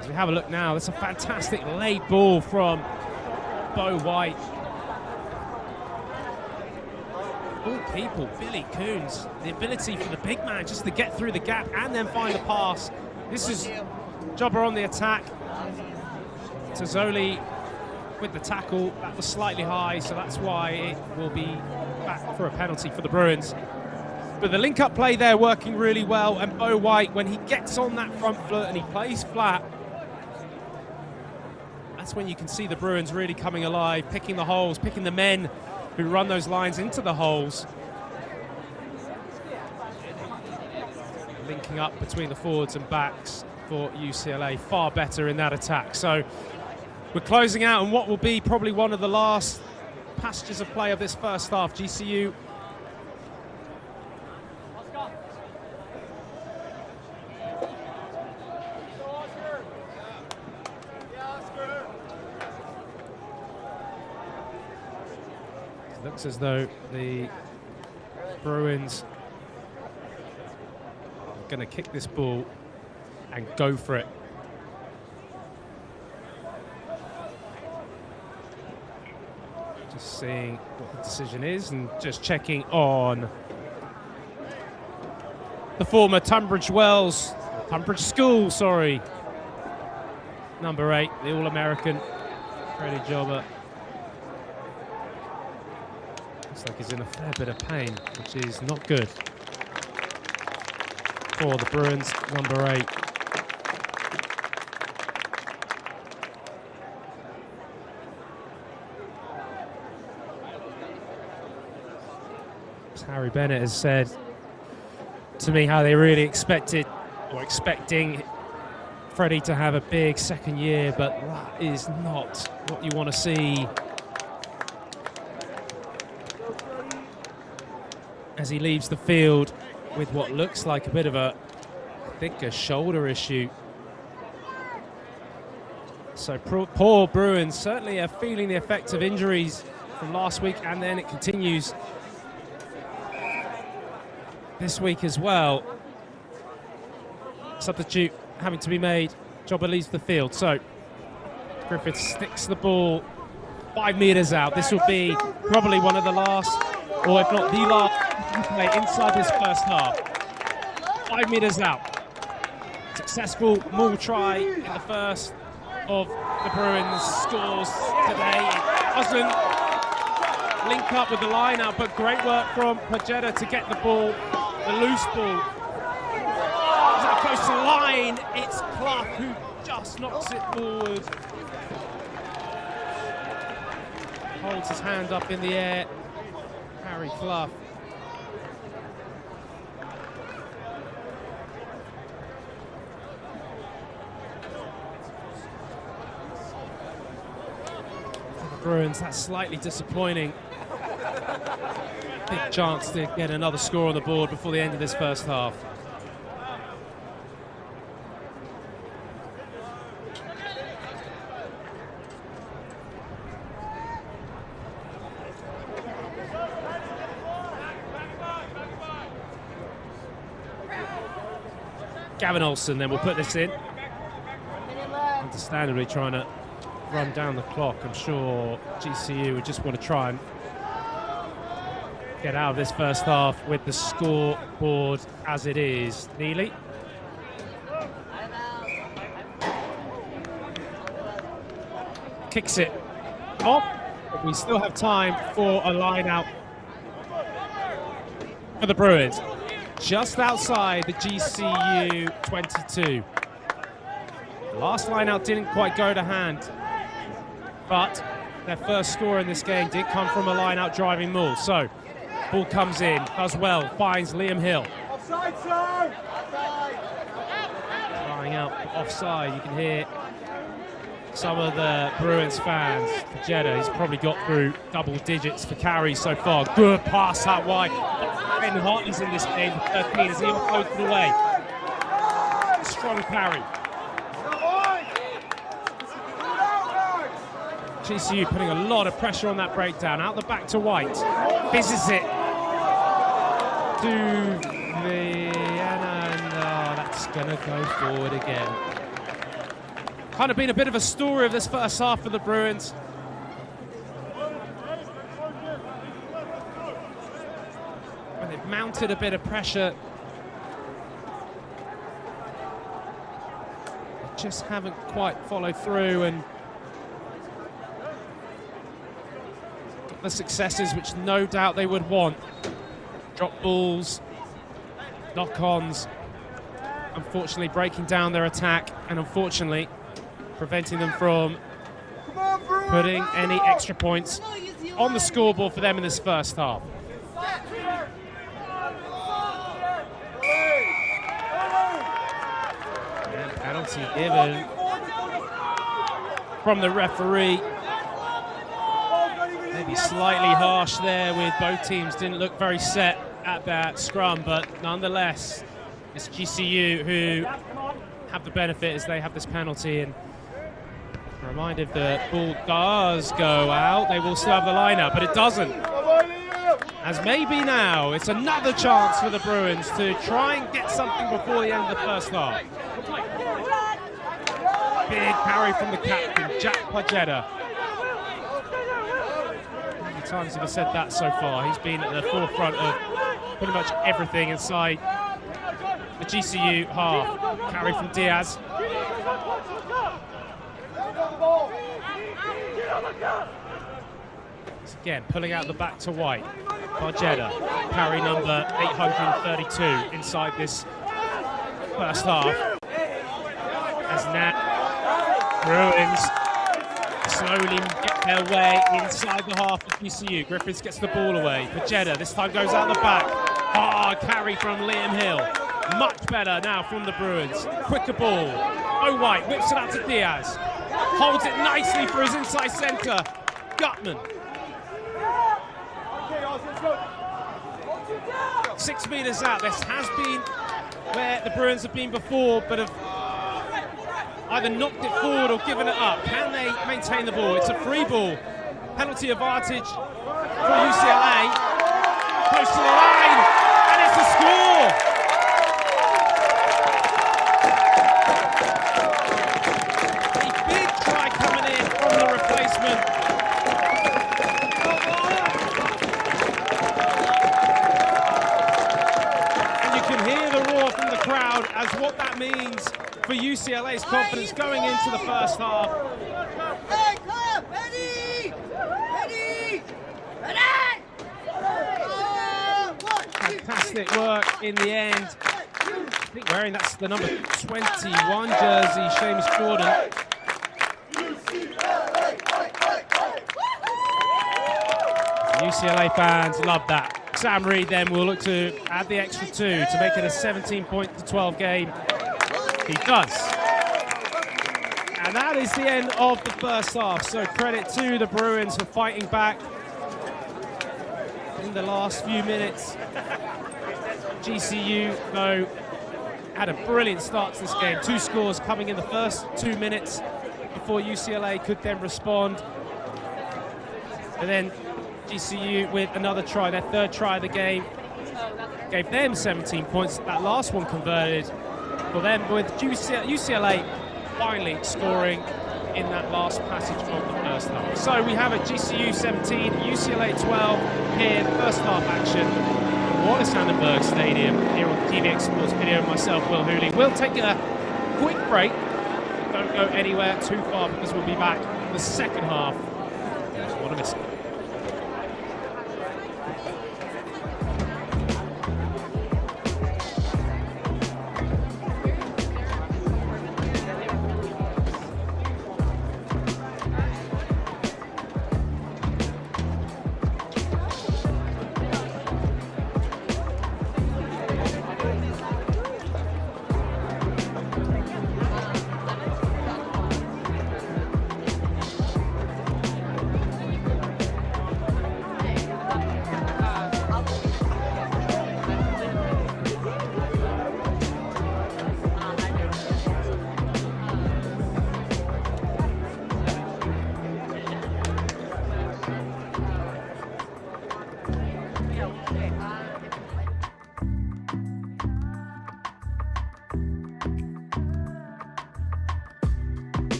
As we have a look now, that's a fantastic late ball from Bo White. All people, Billy Coons, the ability for the big man just to get through the gap and then find the pass. This is Jobber on the attack. Tazzoli with the tackle, that was slightly high, so that's why it will be back for a penalty for the Bruins. But the link-up play there working really well, and Bo White, when he gets on that front foot and he plays flat, that's when you can see the Bruins really coming alive, picking the holes, picking the men who run those lines into the holes. Linking up between the forwards and backs for UCLA, far better in that attack. So we're closing out on what will be probably one of the last passages of play of this first half. GCU looks as though the Bruins are going to kick this ball and go for it. Just seeing what the decision is and just checking on the former Tunbridge School, sorry. Number 8, the All-American, Freddie Jobber. Looks like he's in a fair bit of pain, which is not good for the Bruins, number 8. As Harry Bennett has said to me how they really expecting Freddie to have a big second year, but that is not what you want to see as he leaves the field with what looks like a bit of a shoulder issue. So poor Bruins certainly are feeling the effects of injuries from last week, and then it continues this week as well. Substitute having to be made. Jobber leaves the field. So Griffith sticks the ball 5 meters out. This will be probably one of the last, or if not the last, play inside this first half. 5 meters out. Successful maul try in the first of the Bruins scores today. It doesn't link up with the line out, but great work from Pajeda to get the ball, the loose ball. As that goes to line, it's Clough who just knocks it forward. Holds his hand up in the air. Harry Clough. Bruins, that's slightly disappointing. Big chance to get another score on the board before the end of this first half. Gavin Olsen then will put this in. Understandably trying to run down the clock. I'm sure GCU would just want to try and get out of this first half with the scoreboard as it is. Neely. Kicks it off, but we still have time for a line out for the Bruins. Just outside the GCU 22. The last line out didn't quite go to hand, but their first score in this game did come from a line-out driving maul. So, ball comes in, does well, finds Liam Hill. Offside, sir! Crying out offside, you can hear some of the Bruins fans. Pajeda, he's probably got through double digits for carries so far. Good pass out wide. Ben Hartley's in this game, 13, as he floats it away. Strong carry. GCU putting a lot of pressure on that breakdown. Out the back to White. Fizzes it to Vienna, and that's going to go forward again. Kind of been a bit of a story of this first half for the Bruins. When they've mounted a bit of pressure, they just haven't quite followed through and the successes which no doubt they would want. Drop balls, knock-ons, unfortunately breaking down their attack and unfortunately preventing them from putting any extra points on the scoreboard for them in this first half. And penalty given from the referee. Maybe slightly harsh there, with both teams didn't look very set at that scrum, but nonetheless, it's GCU who have the benefit as they have this penalty. And a reminder, if the ball does go out, they will still have the line out, but it doesn't. As maybe now, it's another chance for the Bruins to try and get something before the end of the first half. Big carry from the captain, Jack Pajeda. Times have said that so far. He's been at the forefront of pretty much everything inside the GCU half. Carry from Diaz. Again, pulling out the back to White. Pajeda, carry number 832 inside this first half. As now Bruins slowly get their way inside the half of GCU. Griffiths gets the ball away. Pajeda this time goes out the back. Hard carry from Liam Hill. Much better now from the Bruins. Quicker ball. Oh, White whips it out to Diaz. Holds it nicely for his inside centre. Gutman. 6 meters out. This has been where the Bruins have been before, but have either knocked it forward or given it up. Can they maintain the ball? It's a free ball. Penalty advantage for UCLA. Close to the line, and it's a score! A big try coming in from the replacement. And you can hear the roar from the crowd. that means for UCLA's confidence going into the first half. Hey, come! Ready! Ready! Ready! Fantastic work in the end. I think wearing that's the number 21 jersey, Seamus Jordan. UCLA fans love that. Sam Reed then will look to add the extra 2 to make it a 17-12 game. He does. And that is the end of the first half. So credit to the Bruins for fighting back in the last few minutes. GCU, though, had a brilliant start to this game. 2 scores coming in the first 2 minutes before UCLA could then respond. And then GCU with another try, their 3rd try of the game, gave them 17 points. That last one converted for them, with UCLA finally scoring in that last passage of the first half. So we have a GCU 17, UCLA 12 here, first half action. Wallis Annenberg Stadium here on TV Sports Video. Myself, Will Hooley. We'll take a quick break. Don't go anywhere too far because we'll be back for the second half. You don't want to miss it.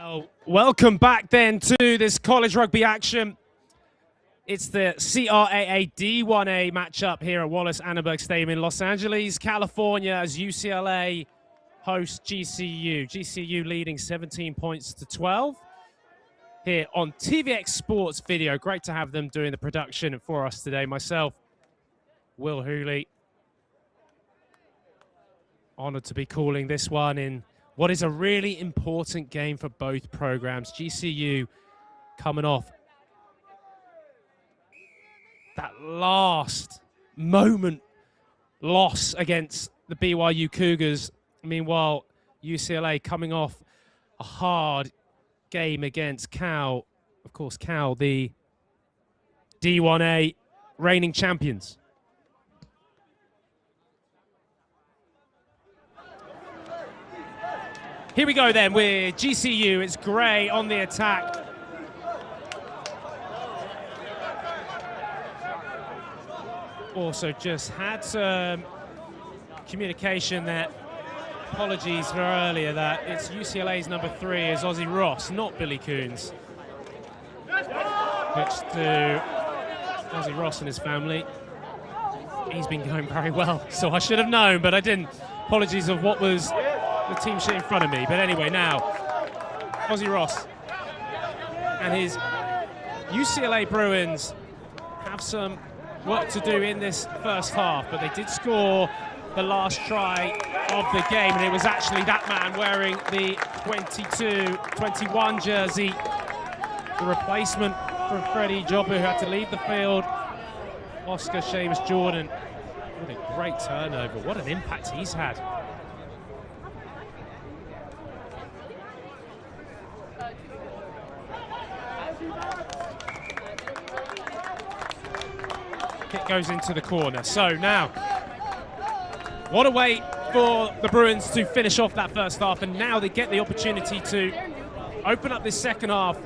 Well, welcome back then to this college rugby action. It's the CRAA D1A matchup here at Wallis Annenberg Stadium in Los Angeles, California, as UCLA hosts GCU. GCU leading 17 points to 12 here on TVX Sports Video. Great to have them doing the production for us today. Myself, Will Hooley. Honored to be calling this one in what is a really important game for both programs. GCU coming off that last moment loss against the BYU Cougars. Meanwhile, UCLA coming off a hard game against Cal. Of course, Cal, the D1A reigning champions. Here we go then with GCU. It's Gray on the attack. Also just had some communication that, apologies for earlier, that it's UCLA's number 3 is Ozzy Ross, not Billy Coons. Which to Ozzy Ross and his family, he's been going very well. So I should have known, but I didn't. Apologies of what was the team sheet in front of me. But anyway, now Ozzy Ross and his UCLA Bruins have some work to do in this first half, but they did score the last try of the game, and it was actually that man wearing the 22-21 jersey, the replacement for Freddie Jobber, who had to leave the field, Oscar Seamus Jordan. What a great turnover, what an impact he's had. Kick goes into the corner. So now, what a way for the Bruins to finish off that first half, and now they get the opportunity to open up this second half.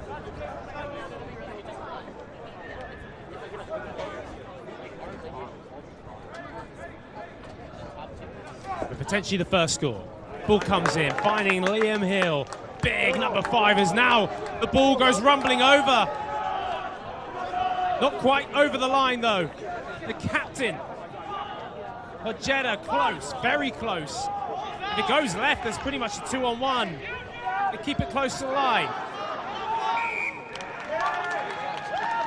But potentially the first score. Ball comes in, finding Liam Hill. Big number 5 as now the ball goes rumbling over. Not quite over the line though. The captain, Ojeda, close, very close. If it goes left, there's pretty much a 2-on-1. They keep it close to the line.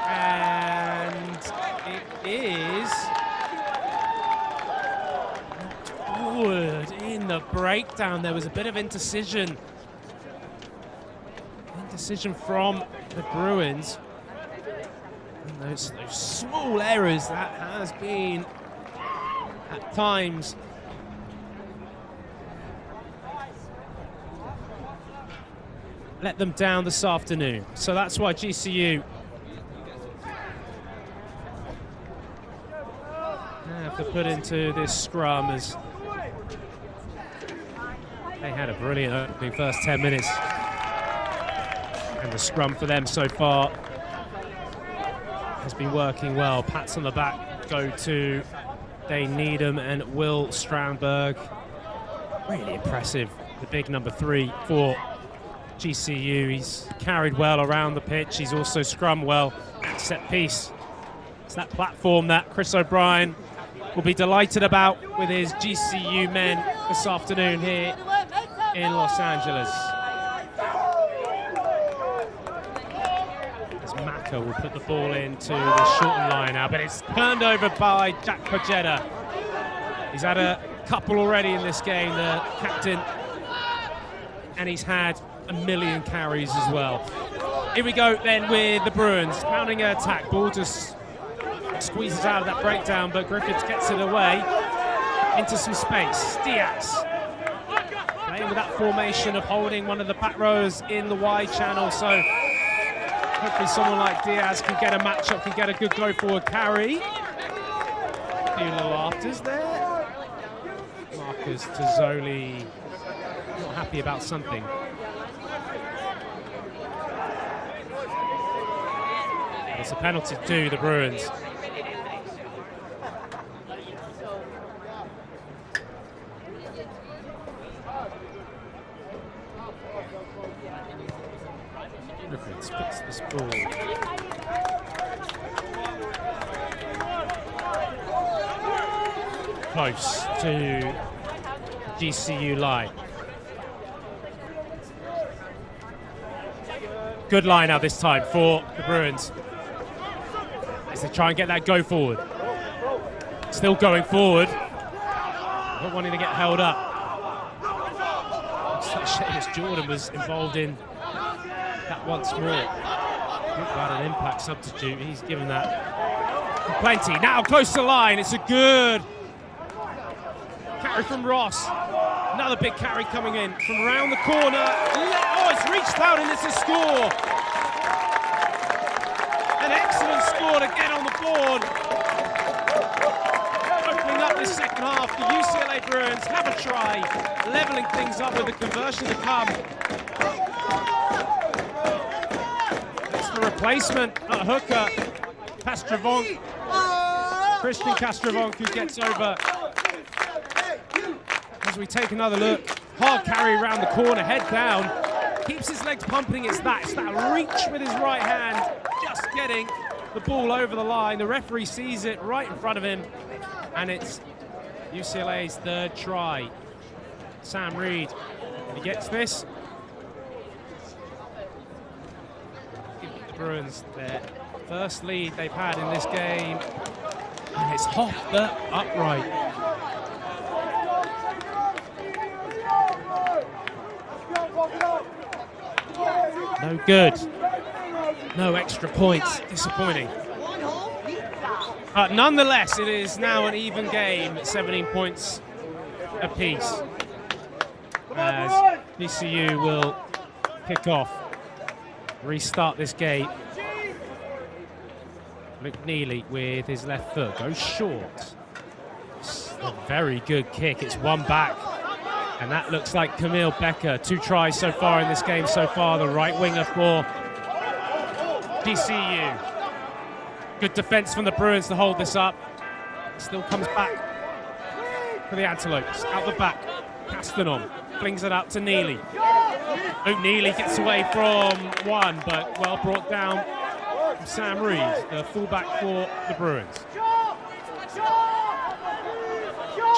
And it is forward in the breakdown. There was a bit of indecision. Indecision from the Bruins. And those small errors, that has been at times let them down this afternoon. So that's why GCU have to put into this scrum, as they had a brilliant opening first 10 minutes. And the scrum for them so far has been working well. Pats on the back go to Dane Needham and Will Strandberg. Really impressive, the big number 3 for GCU. He's carried well around the pitch. He's also scrummed well at set piece. It's that platform that Chris O'Brien will be delighted about with his GCU men this afternoon here in Los Angeles. Maka will put the ball into the shortened line now, but it's turned over by Jack Ojeda. He's had a couple already in this game, the captain, and he's had a million carries as well. Here we go then with the Bruins, mounting an attack. Ball just squeezes out of that breakdown, but Griffiths gets it away into some space. Diaz playing with that formation of holding one of the back rows in the wide channel, so hopefully someone like Diaz can get a matchup, can get a good go forward carry. A few little afters there. Marcus Tozzoli not happy about something. It's a penalty to the Bruins. Puts this ball. Close to GCU line. Good line out this time for the Bruins as they try and get that go forward. Still going forward, not wanting to get held up. Seamus Jordan was involved in that once more. Talk about an impact substitute. He's given that plenty. Now close to the line. It's a good carry from Ross. Another big carry coming in from around the corner. Oh, it's reached out and it's a score. An excellent score to get on the board. Opening up this second half, the UCLA Bruins have a try, leveling things up with a conversion to come. It's the replacement at hooker, Castrovonc, Christian Castrovonc, who gets over. As we take another look, hard carry around the corner, head down, keeps his legs pumping. It's that reach with his right hand, just getting the ball over the line. The referee sees it right in front of him, and it's UCLA's third try. Sam Reed, he gets this. Give the Bruins their first lead they've had in this game, and it's off the upright. No good. No extra points. Disappointing. But nonetheless, it is now an even game, 17 points apiece. As GCU will kick off, restart this game. McNeely with his left foot goes short. It's a very good kick. It's one back. And that looks like Camille Becker. 2 tries so far in this game so far. The right winger for GCU. Good defense from the Bruins to hold this up. Still comes back for the Antelopes. Out the back, Castanon flings it up to Neely. O'Neely gets away from one, but well brought down from Sam Reed, the fullback for the Bruins.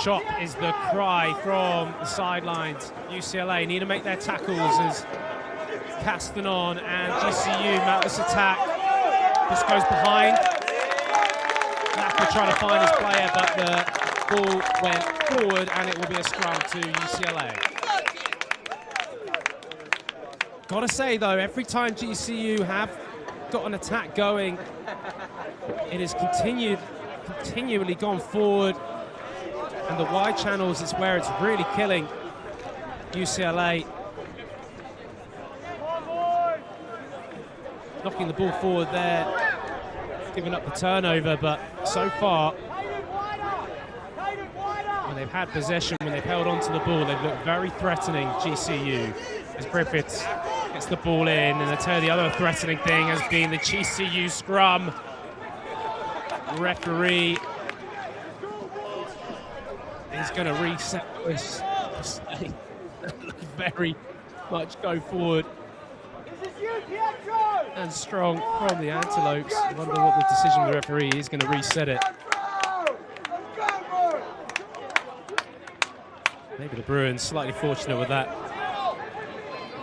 Chop is the cry from the sidelines. UCLA need to make their tackles as Castanon and GCU mount this attack. This goes behind. Naka trying to find his player, but the ball went forward and it will be a scrum to UCLA. Gotta say though, every time GCU have got an attack going, it has continually gone forward. And the wide channels is where it's really killing UCLA. Knocking the ball forward there, giving up the turnover, but so far, when they've had possession, when they've held on to the ball, they've looked very threatening, GCU. As Griffiths gets the ball in, and I tell you the other threatening thing has been the GCU scrum. Referee is going to reset this. Very much go forward and strong from the Antelopes. I wonder what the decision of the referee is going to reset it. Maybe the Bruins slightly fortunate with that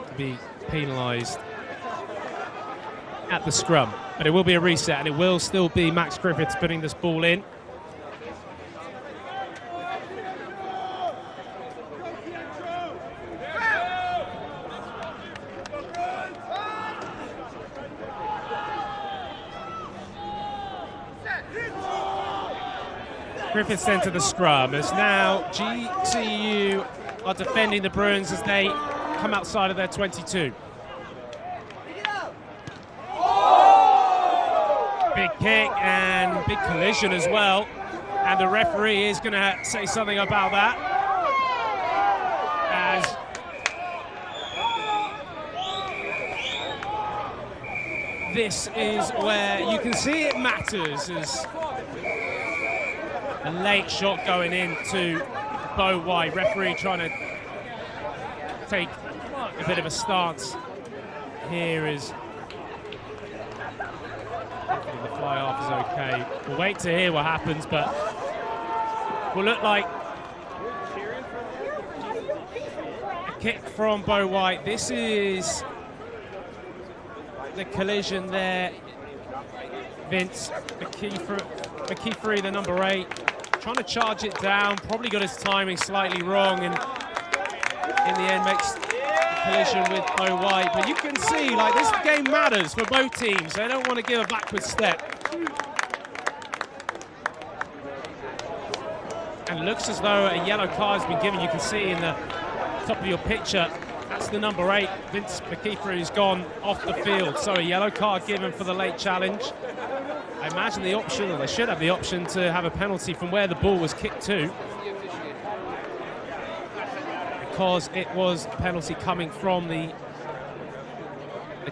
to be penalised at the scrum, but it will be a reset and it will still be Max Griffiths putting this ball in. Griffiths sent to the scrum as now GCU are defending the Bruins as they come outside of their 22. Big kick and big collision as well. And the referee is going to say something about that. As this is where you can see it matters as a late shot going into Bo White. Referee trying to take a bit of a stance here as fly half is okay. We'll wait to hear what happens, but will look like a kick from Bo White. This is the collision there. Vince McKeefery, the number 8, trying to charge it down, probably got his timing slightly wrong, and in the end makes a collision with Bo White. But you can see, like, this game matters for both teams. They don't want to give a backward step. And it looks as though a yellow card has been given. You can see in the top of your picture, that's the number 8, Vince McKeefery, who's gone off the field. So a yellow card given for the late challenge. I imagine the option, or they should have the option, to have a penalty from where the ball was kicked to, because it was a penalty coming from the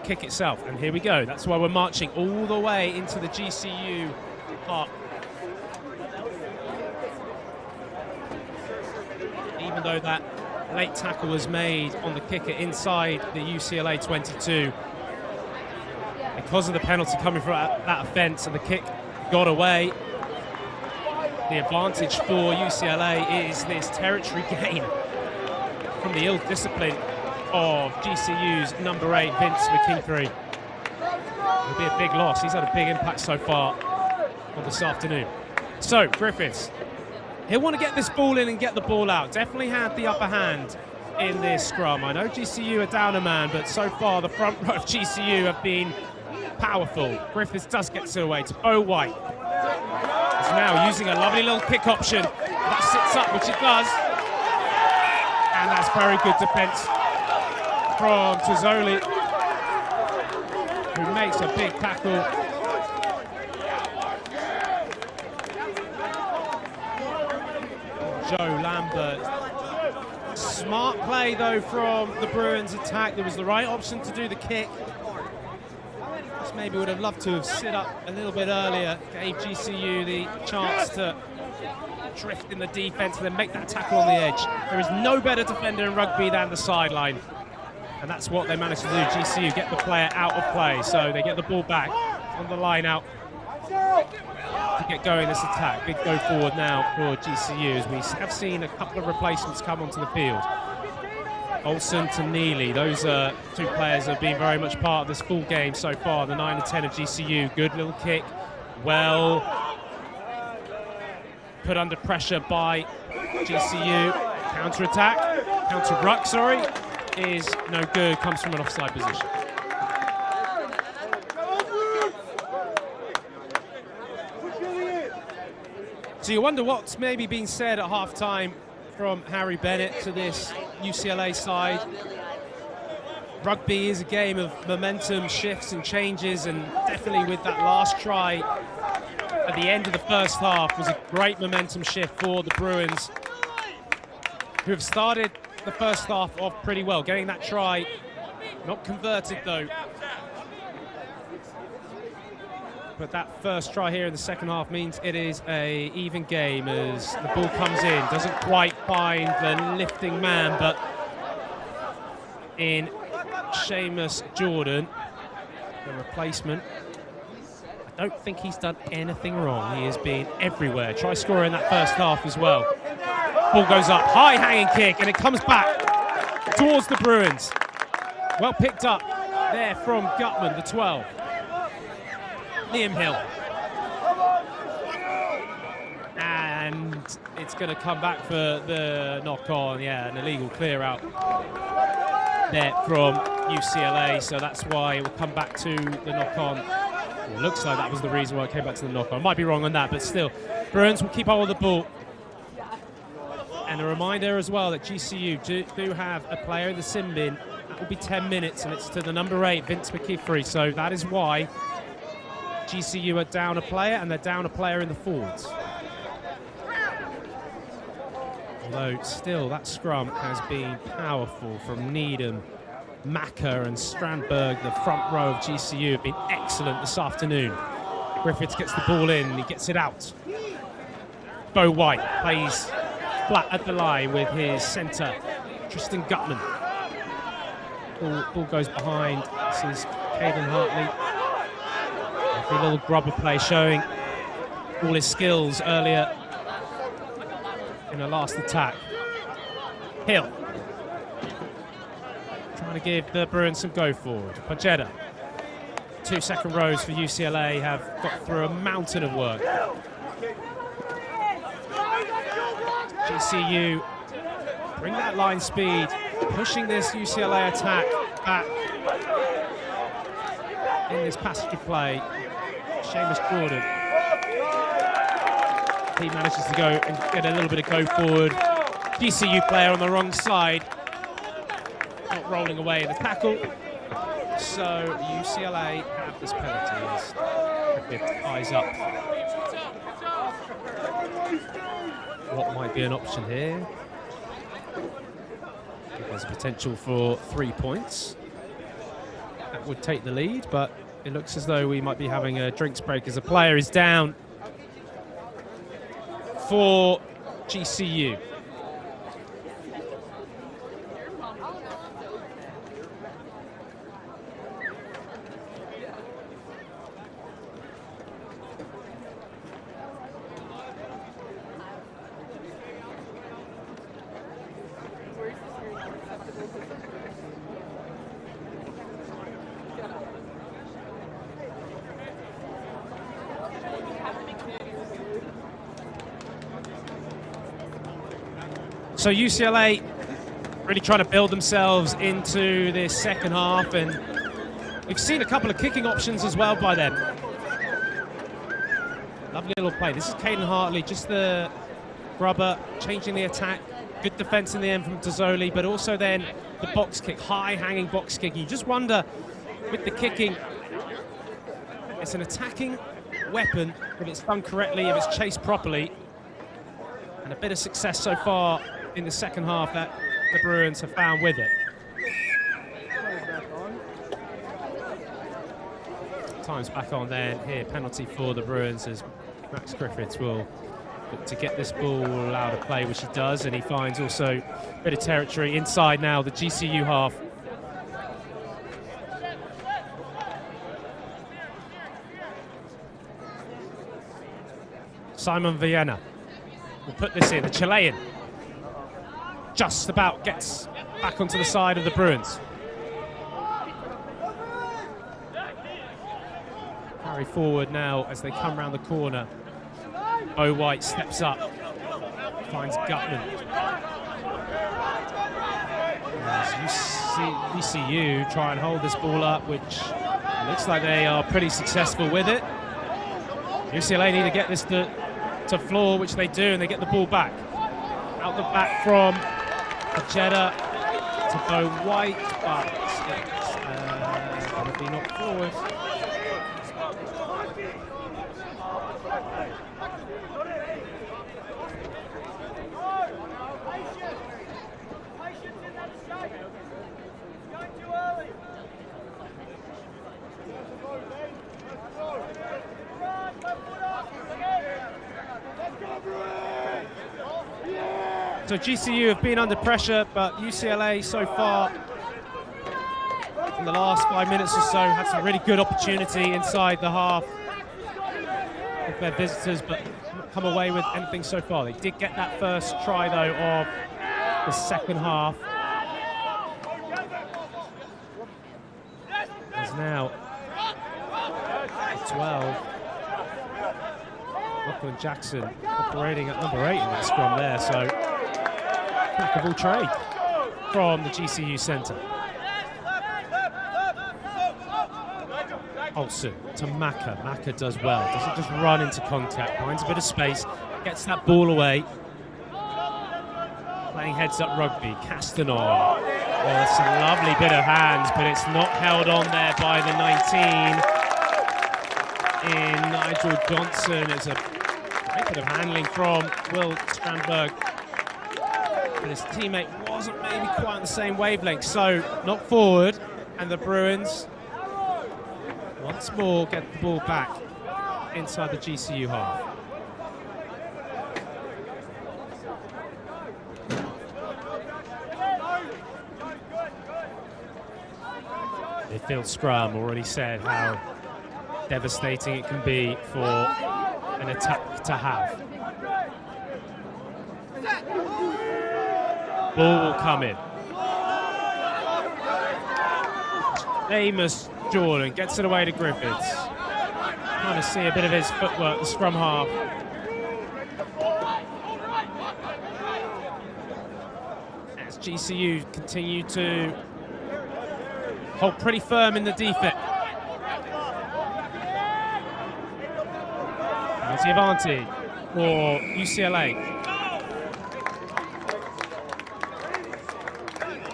kick itself. And here we go. That's why we're marching all the way into the GCU park. Even though that late tackle was made on the kicker inside the UCLA 22, because of the penalty coming from that offence and the kick got away, the advantage for UCLA is this territory gain from the ill discipline of GCU's number 8, Vince McKeefery. It'll be a big loss. He's had a big impact so far on this afternoon. So, Griffiths, he'll want to get this ball in and get the ball out. Definitely had the upper hand in this scrum. I know GCU are down a man, but so far the front row of GCU have been powerful. Griffiths does get it away to Bo White. He's now using a lovely little kick option. That sits up, which it does. And that's very good defence from Tozzoli, who makes a big tackle. Joe Lambert. Smart play, though, from the Bruins attack. There was the right option to do the kick. Just maybe would have loved to have sit up a little bit earlier, gave GCU the chance to drift in the defense and then make that tackle on the edge. There is no better defender in rugby than the sideline. And that's what they managed to do. GCU get the player out of play. So they get the ball back on the line out to get going this attack. Big go forward now for GCU, as we have seen a couple of replacements come onto the field. Olsen to Neely, those are two players that have been very much part of this full game so far, the 9 and 10 of GCU. Good little kick, well put under pressure by GCU. Counter-attack, counter-ruck, sorry, is no good, comes from an offside position. So you wonder what's maybe been said at half-time from Harry Bennett to this UCLA side. Rugby is a game of momentum, shifts and changes, and definitely with that last try at the end of the first half was a great momentum shift for the Bruins, who have started the first half off pretty well, getting that try, not converted though. But that first try here in the second half means it is a even game as the ball comes in. Doesn't quite find the lifting man, but in Seamus Jordan, the replacement, I don't think he's done anything wrong. He has been everywhere. Try scoring that first half as well. Ball goes up, high hanging kick, and it comes back towards the Bruins. Well picked up there from Gutman, the 12. Liam Hill. And it's going to come back for the knock-on. Yeah, an illegal clear-out there from UCLA. So that's why it will come back to the knock-on. It looks like that was the reason why it came back to the knock-on. Might be wrong on that, but still. Bruins will keep hold of the ball. And a reminder as well that GCU do have a player in the sin bin. That will be 10 minutes, and it's to the number 8, Vince McKeefery. So that is why GCU are down a player, and they're down a player in the forwards. Although still that scrum has been powerful from Needham, Macker and Strandberg. The front row of GCU have been excellent this afternoon. Griffiths gets the ball in, and he gets it out. Bo White plays flat at the line with his centre, Tristan Gutman. Ball goes behind. This is Caden Hartley. Lovely little grubber play showing all his skills earlier in the last attack. Hill. Trying to give the Bruins some go forward. Pajeda. 2 second rows for UCLA have got through a mountain of work. GCU bring that line speed, pushing this UCLA attack back in this passage of play. Seamus Jordan. He manages to go and get a little bit of go forward. GCU player on the wrong side, not rolling away in the tackle. So UCLA have this penalty as Rugby eyes up. What might be an option here? There's a potential for 3 points. That would take the lead, but it looks as though we might be having a drinks break as a player is down for GCU. So UCLA really trying to build themselves into this second half, and we've seen a couple of kicking options as well by them. Lovely little play. This is Caden Hartley, just the grubber, changing the attack. Good defense in the end from Tazzoli, but also then the box kick, high hanging box kick. You just wonder with the kicking, it's an attacking weapon if it's done correctly, if it's chased properly, and a bit of success so far in the second half that the Bruins have found with it. Time's back on then. Here, penalty for the Bruins as Max Griffiths will look to get this ball out of play, which he does, and he finds also a bit of territory inside now, the GCU half. Simon Vienna will put this in, the Chilean. Just about gets back onto the side of the Bruins. Carry forward now as they come round the corner. Bo White steps up, finds Gutman. As UCU try and hold this ball up, which looks like they are pretty successful with it. UCLA need to get this to floor, which they do, and they get the ball back. Out the back from Pajeda to Bo White, but it's going to be knocked forward. So GCU have been under pressure, but UCLA so far in the last 5 minutes or so had some really good opportunity inside the half of their visitors, but not come away with anything so far. They did get that first try though of the second half. There's now 12. Lachlan Jackson operating at number 8 in that scrum there, so impeccable trade from the GCU centre. Olsen to Maka. Maka does well. Doesn't just run into contact. Finds a bit of space. Gets that ball away. Playing heads up rugby. Castanon. Oh, that's a lovely bit of hands, but it's not held on there by the 19 in Nigel Johnson. It's a great bit of handling from Will Strandberg. But his teammate wasn't maybe quite on the same wavelength, so knocked forward, and the Bruins once more get the ball back inside the GCU half. Midfield scrum, already said how devastating it can be for an attack to have. Ball will come in. Amos Jordan gets it away to Griffiths. Trying to see a bit of his footwork, the scrum half. As GCU continue to hold pretty firm in the defense. Penalty advantage for UCLA.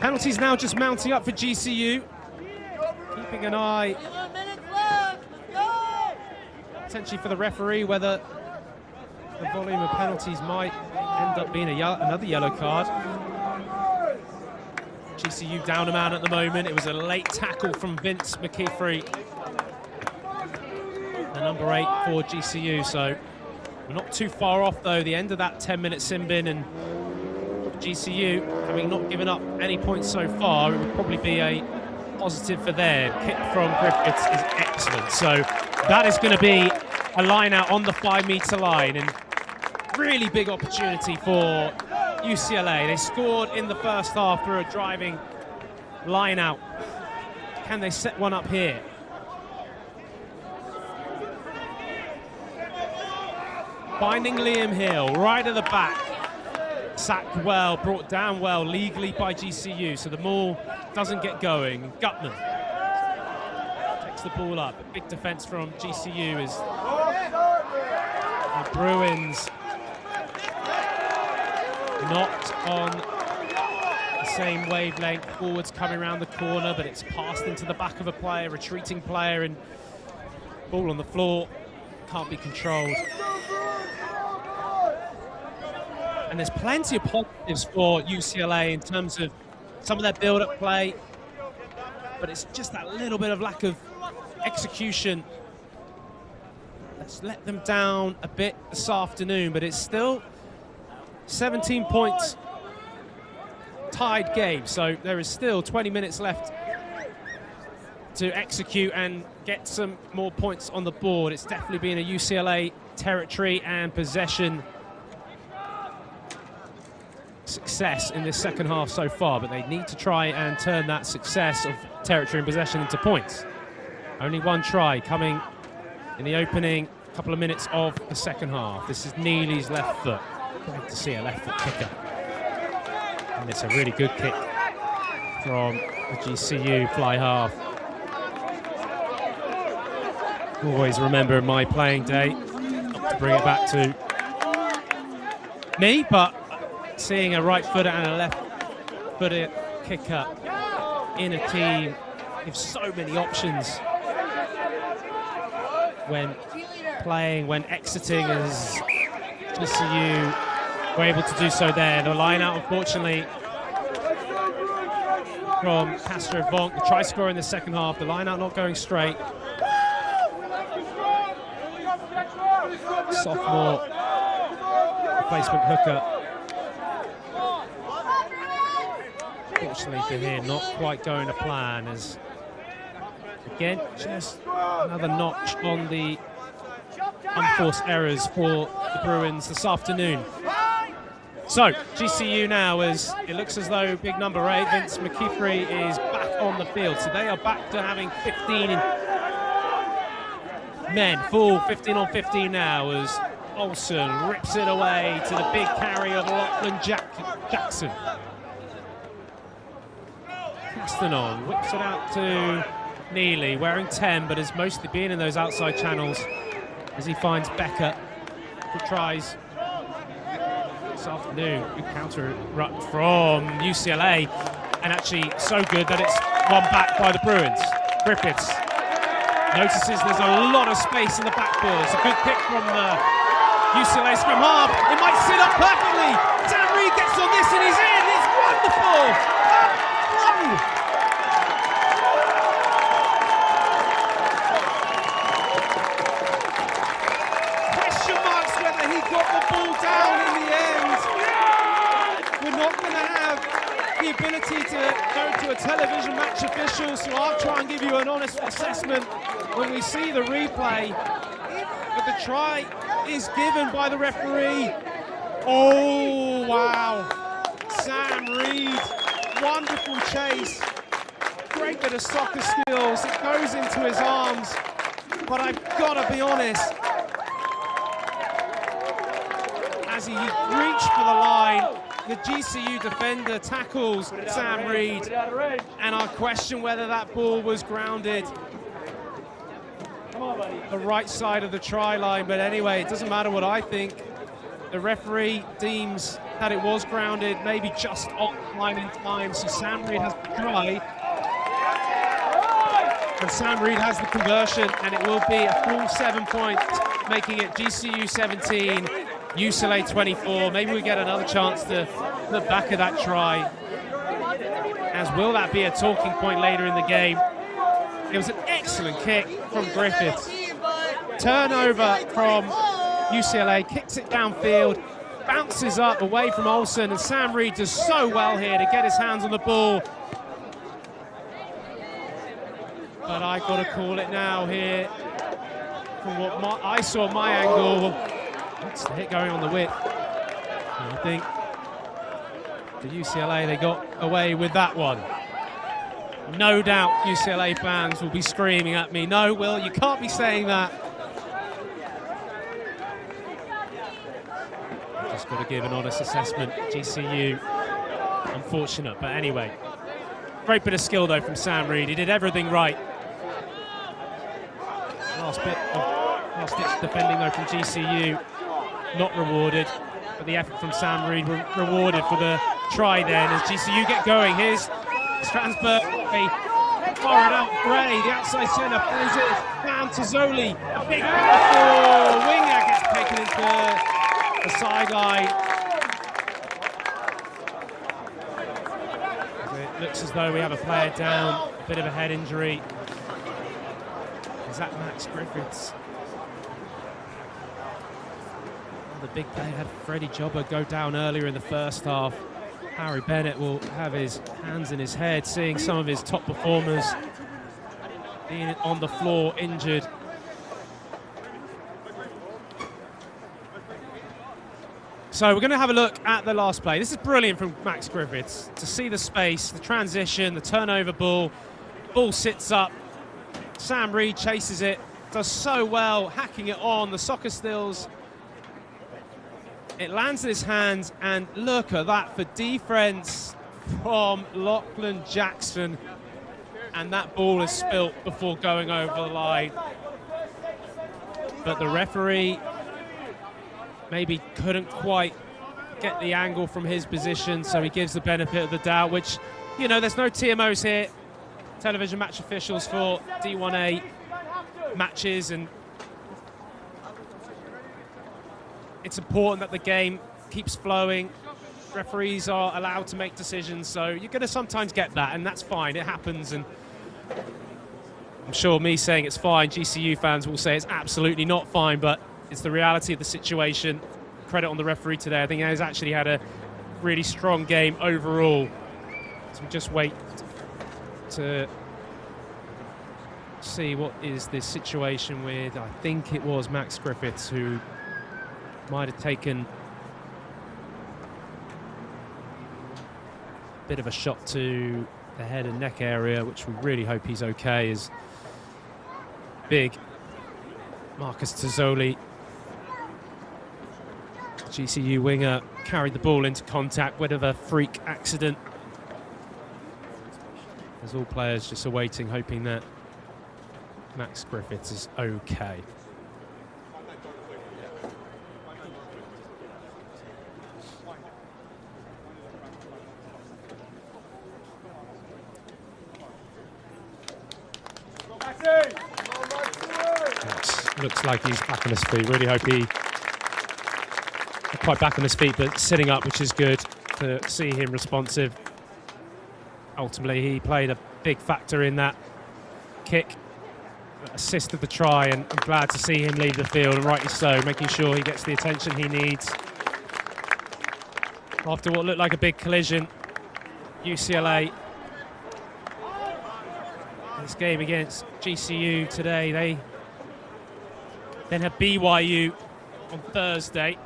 Penalties now just mounting up for GCU. Keeping an eye potentially for the referee whether the volume of penalties might end up being another yellow card. GCU down a man at the moment. It was a late tackle from Vince McKeefery, the number 8 for GCU. So we're not too far off though. The end of that 10-minute sin bin, and GCU having not given up any points so far, it would probably be a positive for them. Kick from Griffiths is excellent. So that is going to be a line out on the 5-meter line, and really big opportunity for UCLA. They scored in the first half through a driving line out. Can they set one up here? Finding Liam Hill right at the back. Sacked well, brought down well legally by GCU, so the maul doesn't get going. Gutman takes the ball up. A big defense from GCU as the Bruins not on the same wavelength. Forwards coming around the corner, but it's passed into the back of a player, retreating player, and ball on the floor can't be controlled. And there's plenty of positives for UCLA in terms of some of their build-up play, but it's just that little bit of lack of execution that's let them down a bit this afternoon. But it's still 17 points, tied game, so there is still 20 minutes left to execute and get some more points on the board. It's definitely been a UCLA territory and possession success in this second half so far, but they need to try and turn that success of territory and possession into points. Only one try coming in the opening couple of minutes of the second half. This is Neely's left foot. Great to see a left foot kicker, and it's a really good kick from the GCU fly half. Always remember in my playing day, not to bring it back to me, but seeing a right footer and a left footer kicker in a team gives so many options when playing, when exiting, as GCU were able to do so there. The line out, unfortunately, from Castro Vonk. The try scorer in the second half, the line out not going straight. Sophomore replacement hooker. Unfortunately for him, not quite going to plan, as again, just another notch on the unforced errors for the Bruins this afternoon. So GCU now, as it looks as though big number 8, Vince McKeefery, is back on the field. So they are back to having 15 men, full 15 on 15 now, as Olsen rips it away to the big carry of Lachlan Jackson. Castanon whips it out to Neely, wearing 10, but has mostly been in those outside channels as he finds Becker, who tries this afternoon. Good counter ruck from UCLA, and actually so good that it's won back by the Bruins. Griffiths notices there's a lot of space in the backboard. It's a good kick from the UCLA scrum half. It might sit up perfectly. Dan Reed gets on this and he's in. It's wonderful. Question marks whether he got the ball down in the end. We're not going to have the ability ability to go to a television match official, so I'll try and give you an honest assessment when we see the replay. But the try is given by the referee. Oh, wow. Sam Reed, wonderful chase. Great bit of soccer skills. It goes into his arms. But I've got to be honest, as he reached for the line, the GCU defender tackles Sam Reed, and I question whether that ball was grounded the right side of the try line. But anyway, it doesn't matter what I think. The referee deems that it was grounded, maybe just off line in time, so Sam Reed has the try. And Sam Reed has the conversion, and it will be a full 7 points, making it GCU 17, UCLA 24. Maybe we get another chance to look back at that try. As will that be a talking point later in the game? It was an excellent kick from Griffiths. Turnover from UCLA, kicks it downfield, bounces up away from Olsen, and Sam Reed does so well here to get his hands on the ball. But I got to call it now here. From what I saw my angle, it's the hit going on the width. And I think the UCLA, they got away with that one. No doubt UCLA fans will be screaming at me, no, Will, you can't be saying that. Just got to give an honest assessment. GCU, unfortunate, but anyway. Great bit of skill, though, from Sam Reed. He did everything right. Last-ditch defending, though, from GCU. Not rewarded, but the effort from Sam Reed rewarded for the try then as GCU get going. Here's Strasbourg, far out Gray, the outside centre, plays it down to Zoli. A big powerful winger gets taken into the sideline. It looks as though we have a player down, a bit of a head injury. Is that Max Griffiths? The big play had Freddie Jobber go down earlier in the first half. Harry Bennett will have his hands in his head, seeing some of his top performers being on the floor injured. So we're going to have a look at the last play. This is brilliant from Max Griffiths to see the space, the transition, the turnover ball. Ball sits up. Sam Reed chases it, does so well, hacking it on, the soccer stills. It lands in his hands, and look at that for defense from Lachlan Jackson. And that ball is spilt before going over the line. But the referee maybe couldn't quite get the angle from his position, so he gives the benefit of the doubt, which, you know, there's no TMOs here. Television match officials for D1A matches, and it's important that the game keeps flowing. Referees are allowed to make decisions, so you're going to sometimes get that, and that's fine. It happens, and I'm sure me saying it's fine, GCU fans will say it's absolutely not fine, but it's the reality of the situation. Credit on the referee today. I think he's actually had a really strong game overall. So we just wait to see what is the situation with, I think it was Max Griffiths, who might have taken a bit of a shot to the head and neck area, which we really hope he's okay, as big Marcus Tazzoli, GCU winger, carried the ball into contact, bit of a freak accident. As all players just awaiting, hoping that Max Griffiths is okay. Looks like he's back on his feet. Really hope he, not quite back on his feet, but sitting up, which is good to see him responsive. Ultimately, he played a big factor in that kick, assist of the try, and I'm glad to see him leave the field, and rightly so, making sure he gets the attention he needs after what looked like a big collision. UCLA. This game against GCU today. They then have BYU on Thursday.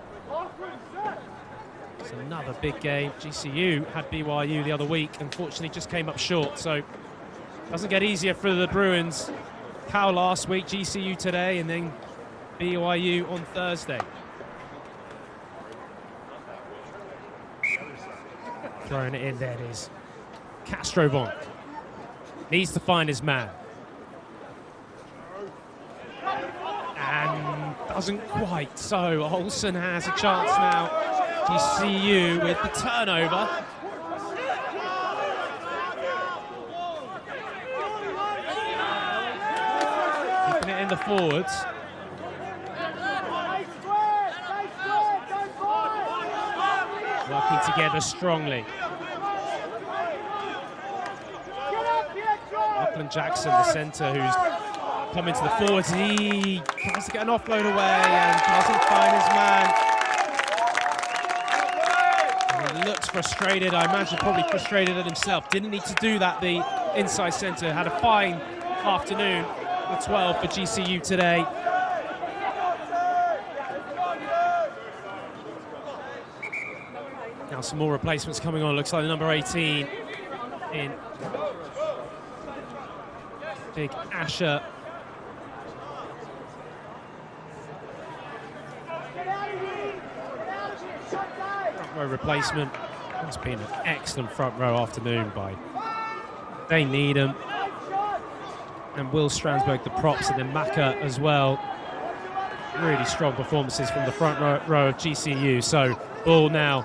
It's another big game. GCU had BYU the other week, unfortunately just came up short, so doesn't get easier for the Bruins. Cal last week, GCU today, and then BYU on Thursday. Throwing it in there, it is Castrovon. Needs to find his man. And doesn't quite, so Olsen has a chance now. GCU with the turnover. Keeping it in the forwards. Working together strongly. Lachlan Jackson, the centre, who's coming to the forwards. He tries to get an offload away and doesn't find his man. And he looks frustrated. I imagine probably frustrated at himself. Didn't need to do that. The inside centre had a fine afternoon. The 12 for GCU today. Now some more replacements coming on. Looks like the number 18 in Big Asher. Front row replacement. It's been an excellent front row afternoon by Dane Needham and Will Stransberg, the props, and then Maka as well. Really strong performances from the front row of GCU. So ball now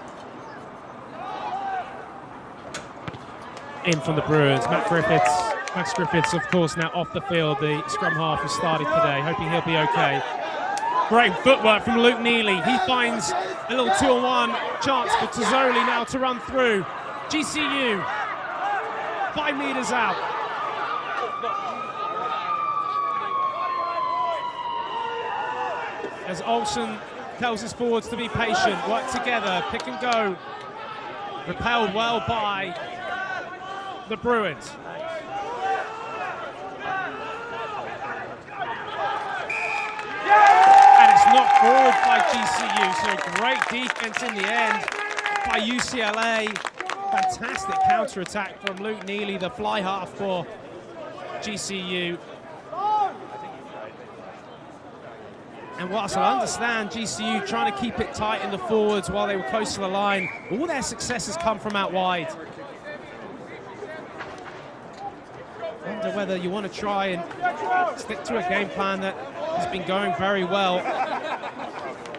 in from the Bruins. Max Griffiths, of course, now off the field. The scrum half has started today, hoping he'll be okay. Great footwork from Luke Neely. He finds a little 2-on-1 chance for Tozzoli now to run through. GCU, 5 meters out. As Olsen tells his forwards to be patient, work together, pick and go. Repelled well by the Bruins. And it's knocked forward by GCU, so great defense in the end by UCLA. Fantastic counter-attack from Luke Neely, the fly half for GCU. And whilst I understand GCU trying to keep it tight in the forwards while they were close to the line, all their successes come from out wide. Wonder whether you want to try and stick to a game plan that has been going very well,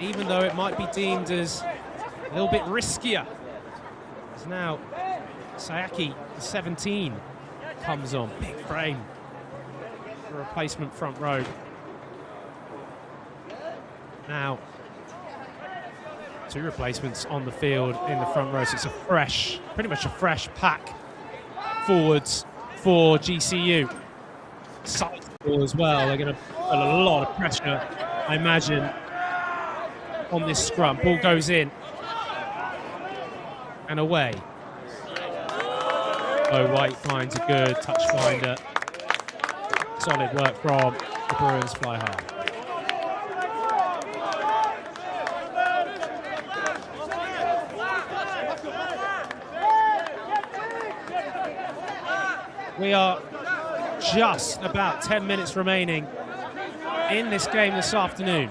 even though it might be deemed as a little bit riskier. As now Sayaki, the 17, comes on. Big frame for replacement front row. Now, 2 replacements on the field in the front row, so it's a fresh, pretty much a fresh pack forwards for GCU. Sizable as well. They're going to put a lot of pressure, I imagine, on this scrum. Ball goes in and away. Oh, White finds a good touch finder. Solid work from the Bruins fly half. We are just about 10 minutes remaining in this game this afternoon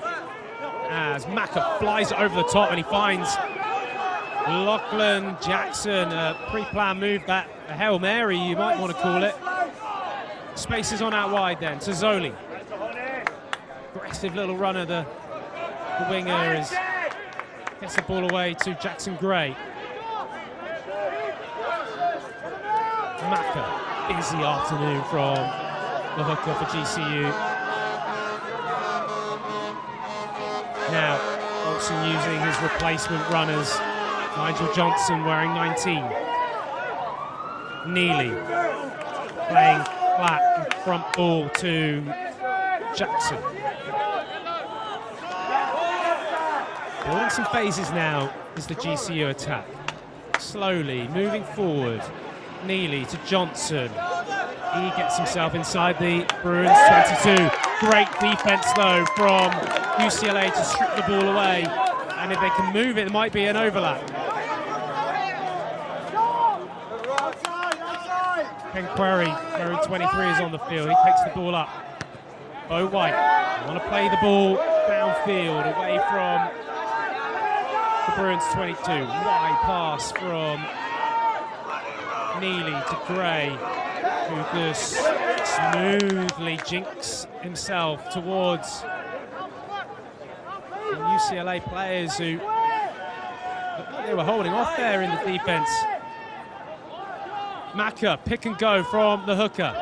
as Maka flies over the top and he finds Lachlan Jackson. A pre-planned move, that a Hail Mary you might want to call it. Spaces on out wide then. Tozzoli. Aggressive little runner, the winger gets the ball away to Jackson Gray. Maka. Busy afternoon from the hooker for GCU. Now, Olsen using his replacement runners. Nigel Johnson wearing 19. Neely playing flat and front ball to Jackson. Building some phases now is the GCU attack. Slowly moving forward. Neely to Johnson. He gets himself inside the Bruins 22. Great defense, though, from UCLA to strip the ball away. And if they can move it, it might be an overlap. Ken Query, wearing 23, is on the field. He takes the ball up. Bo White, want to play the ball downfield, away from the Bruins 22. Wide pass from Neely to Gray, who just smoothly jinks himself towards the UCLA players who they were holding off there in the defense. Maka, pick and go from the hooker.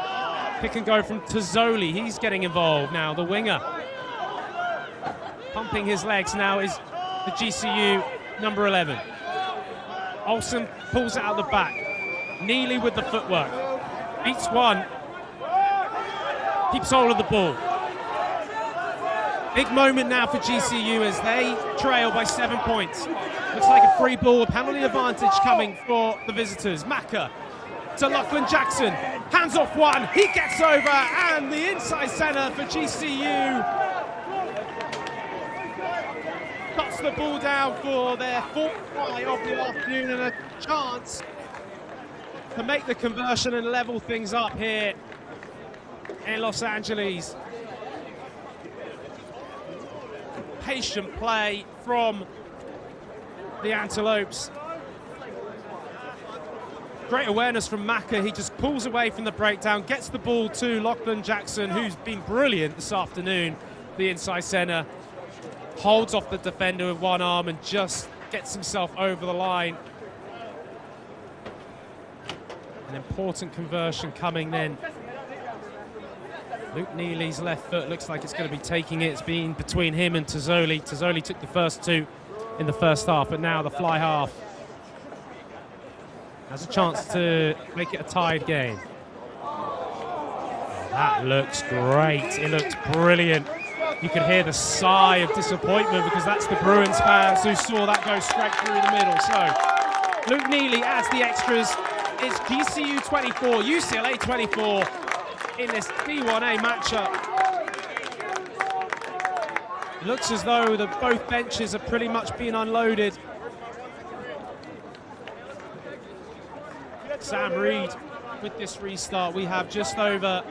Pick and go from Tazzoli. He's getting involved now, the winger. Pumping his legs now is the GCU number 11. Olsen pulls it out the back. Neely with the footwork. Beats one. Keeps hold of the ball. Big moment now for GCU as they trail by 7 points. Looks like a free ball, penalty advantage coming for the visitors. Maka to Lachlan Jackson. Hands off one. He gets over, and the inside centre for GCU cuts the ball down for their fourth try of the afternoon and a chance to make the conversion and level things up here in Los Angeles. Patient play from the Antelopes. Great awareness from Maka. He just pulls away from the breakdown, gets the ball to Lachlan Jackson, who's been brilliant this afternoon, the inside centre. Holds off the defender with one arm and just gets himself over the line. An important conversion coming then. Luke Neely's left foot looks like it's going to be taking it. It's been between him and Tazzoli. Tazzoli took the first two in the first half, but now the fly half has a chance to make it a tied game. That looks great. It looks brilliant. You can hear the sigh of disappointment because that's the Bruins fans who saw that go straight through the middle. So Luke Neely adds the extras. It's GCU 24, UCLA 24 in this D1A matchup. It looks as though both benches have pretty much been unloaded. Sam Reed with this restart. We have just over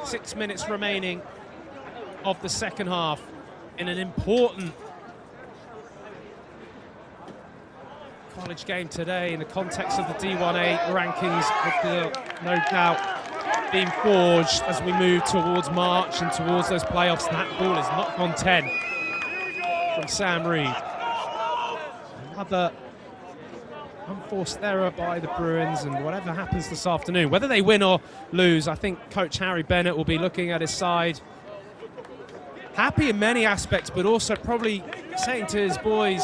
6 minutes remaining of the second half in an important college game today in the context of the D1A rankings, with no doubt being forged as we move towards March and towards those playoffs. And that ball is knocked on 10 from Sam Reed. Another unforced error by the Bruins, and whatever happens this afternoon, whether they win or lose, I think Coach Harry Bennett will be looking at his side happy in many aspects, but also probably saying to his boys,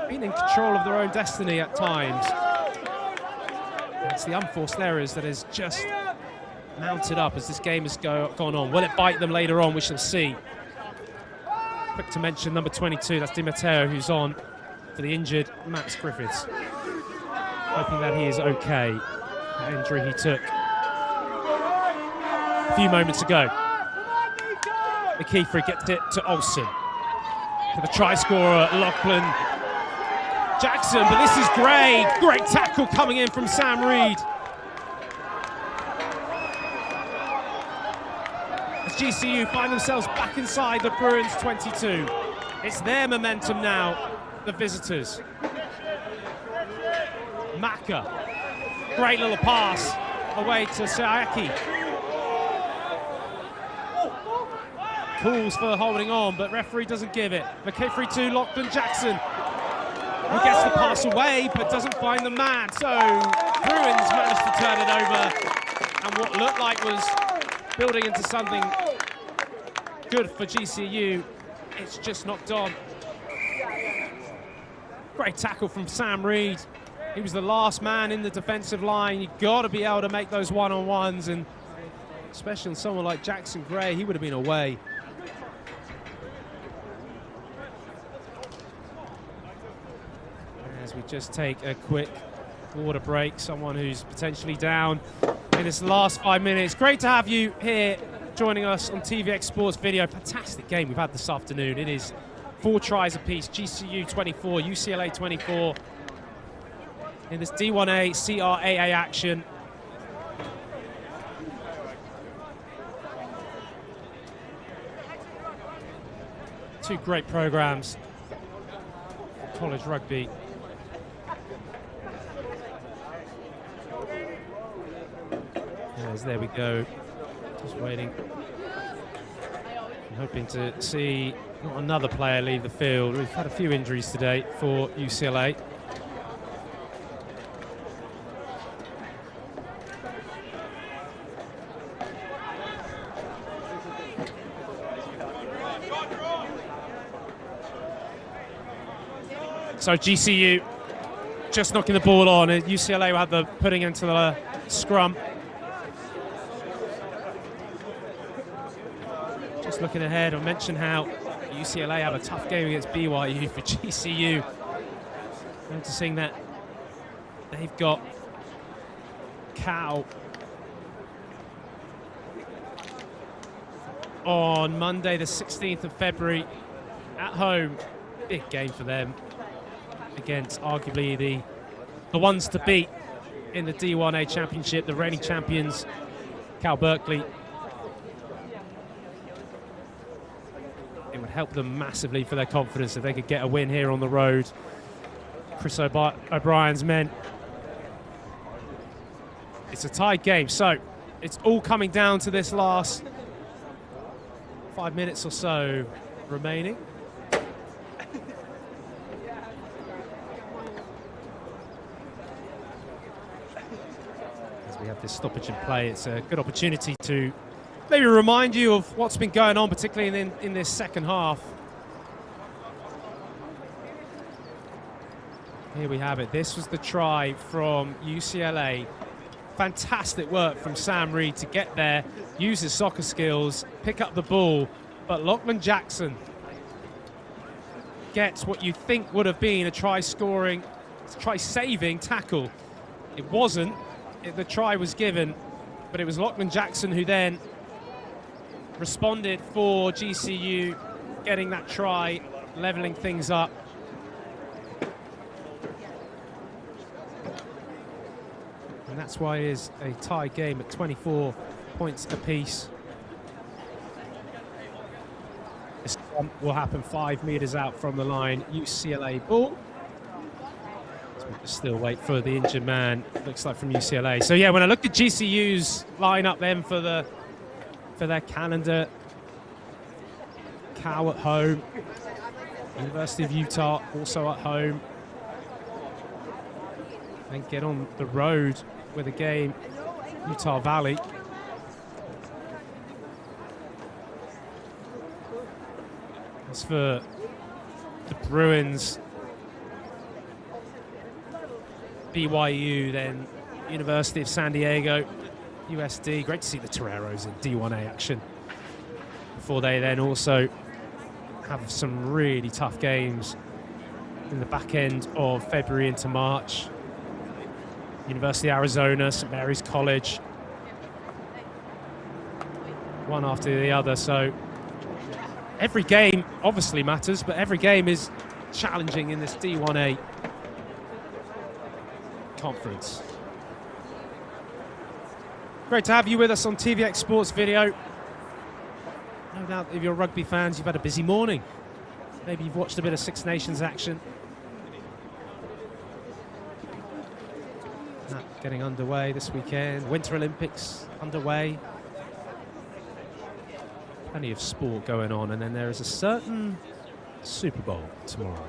being in control of their own destiny at times. It's the unforced errors that has just mounted up as this game has gone on. Will it bite them later on? We shall see. Quick to mention number 22, that's Di Matteo, who's on for the injured Max Griffiths. Hoping that he is okay. That injury he took a few moments ago. McKeefer gets it to Olsen. For the try scorer, Lachlan Jackson, but this is Gray. Great tackle coming in from Sam Reed. As GCU find themselves back inside the Bruins 22. It's their momentum now, the visitors. Maka, great little pass away to Sayaki. Calls for holding on, but referee doesn't give it. McKeefer to Lachlan Jackson, who gets the pass away, but doesn't find the man. So Bruins managed to turn it over, and what looked like was building into something good for GCU, it's just knocked on. Great tackle from Sam Reed. He was the last man in the defensive line. You've got to be able to make those one-on-ones, and especially on someone like Jackson Gray, he would have been away. As we just take a quick water break, someone who's potentially down in this last 5 minutes. Great to have you here joining us on TVX Sports Video. Fantastic game we've had this afternoon. It is 4 tries apiece. GCU 24, UCLA 24 in this D1A CRAA action. Two great programs for college rugby. There we go. Just waiting. I'm hoping to see not another player leave the field. We've had a few injuries today for UCLA. So GCU just knocking the ball on. UCLA will have the putting into the scrum. Just looking ahead, I mentioned how UCLA have a tough game against BYU. For GCU, noticing that they've got Cal on Monday the 16th of February at home. Big game for them against arguably the ones to beat in the D1A Championship, the reigning champions, Cal Berkeley. It would help them massively for their confidence if they could get a win here on the road. Chris O'Brien's men. It's a tied game, so it's all coming down to this last 5 minutes or so remaining. As we have this stoppage in play, it's a good opportunity to maybe remind you of what's been going on, particularly in this second half. Here we have it. This was the try from UCLA. Fantastic work from Sam Reed to get there, use his soccer skills, pick up the ball. But Lachlan Jackson gets what you think would have been a try-saving tackle. It wasn't. The try was given, but it was Lachlan Jackson who then responded for GCU, getting that try, leveling things up. And that's why it is a tie game at 24 points apiece. This will happen 5 meters out from the line. UCLA ball. So we'll just still wait for the injured man, looks like from UCLA. So yeah, when I looked at GCU's lineup then for their calendar, Cal at home, University of Utah also at home, and get on the road with a game, Utah Valley. As for the Bruins, BYU, then University of San Diego, USD. Great to see the Toreros in D1A action before they then also have some really tough games in the back end of February into March. University of Arizona, St. Mary's College, one after the other. So every game obviously matters, but every game is challenging in this D1A conference. Great to have you with us on TVX Sports Video. No doubt if you're rugby fans, you've had a busy morning. Maybe you've watched a bit of Six Nations action. That getting underway this weekend. Winter Olympics underway. Plenty of sport going on, and then there is a certain Super Bowl tomorrow.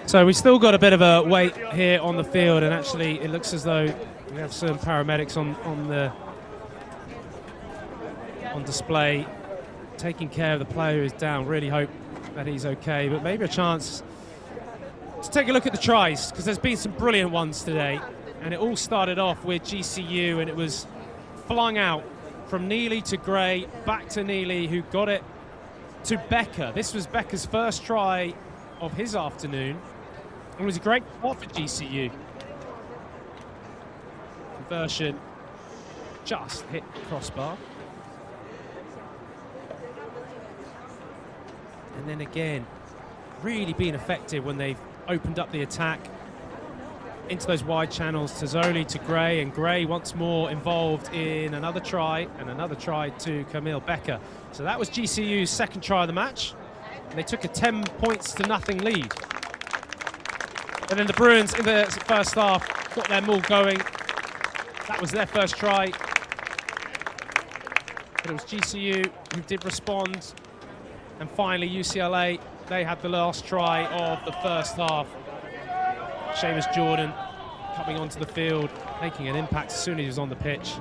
So we've still got a bit of a wait here on the field, and actually it looks as though we have some paramedics on display taking care of the player who is down. Really hope that he's okay, but maybe a chance to take a look at the tries, because there's been some brilliant ones today, and it all started off with GCU, and it was flung out from Neely to Gray, back to Neely, who got it to Becker. This was Becker's first try of his afternoon. It was a great start for GCU. Conversion just hit the crossbar. And then again, really being effective when they've opened up the attack into those wide channels. Tazzoli to Gray, and Gray once more involved in another try, and another try to Camille Becker. So that was GCU's second try of the match, and they took a 10-0 lead. And then the Bruins in the first half got their maul going. That was their first try. But it was GCU who did respond. And finally, UCLA, they had the last try of the first half. Seamus Jordan coming onto the field, making an impact as soon as he was on the pitch.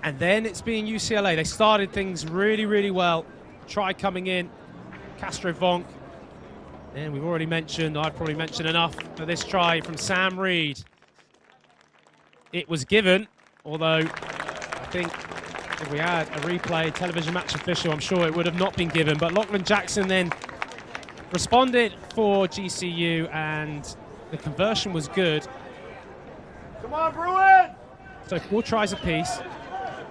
And then it's been UCLA. They started things really, really well. Try coming in, Castro Vonk. And we've already mentioned, I've probably mentioned enough for this try from Sam Reed. It was given, although I think if we had a replay, television match official, I'm sure it would have not been given. But Lachlan Jackson then responded for GCU, and the conversion was good. Come on, Bruins! So 4 tries apiece,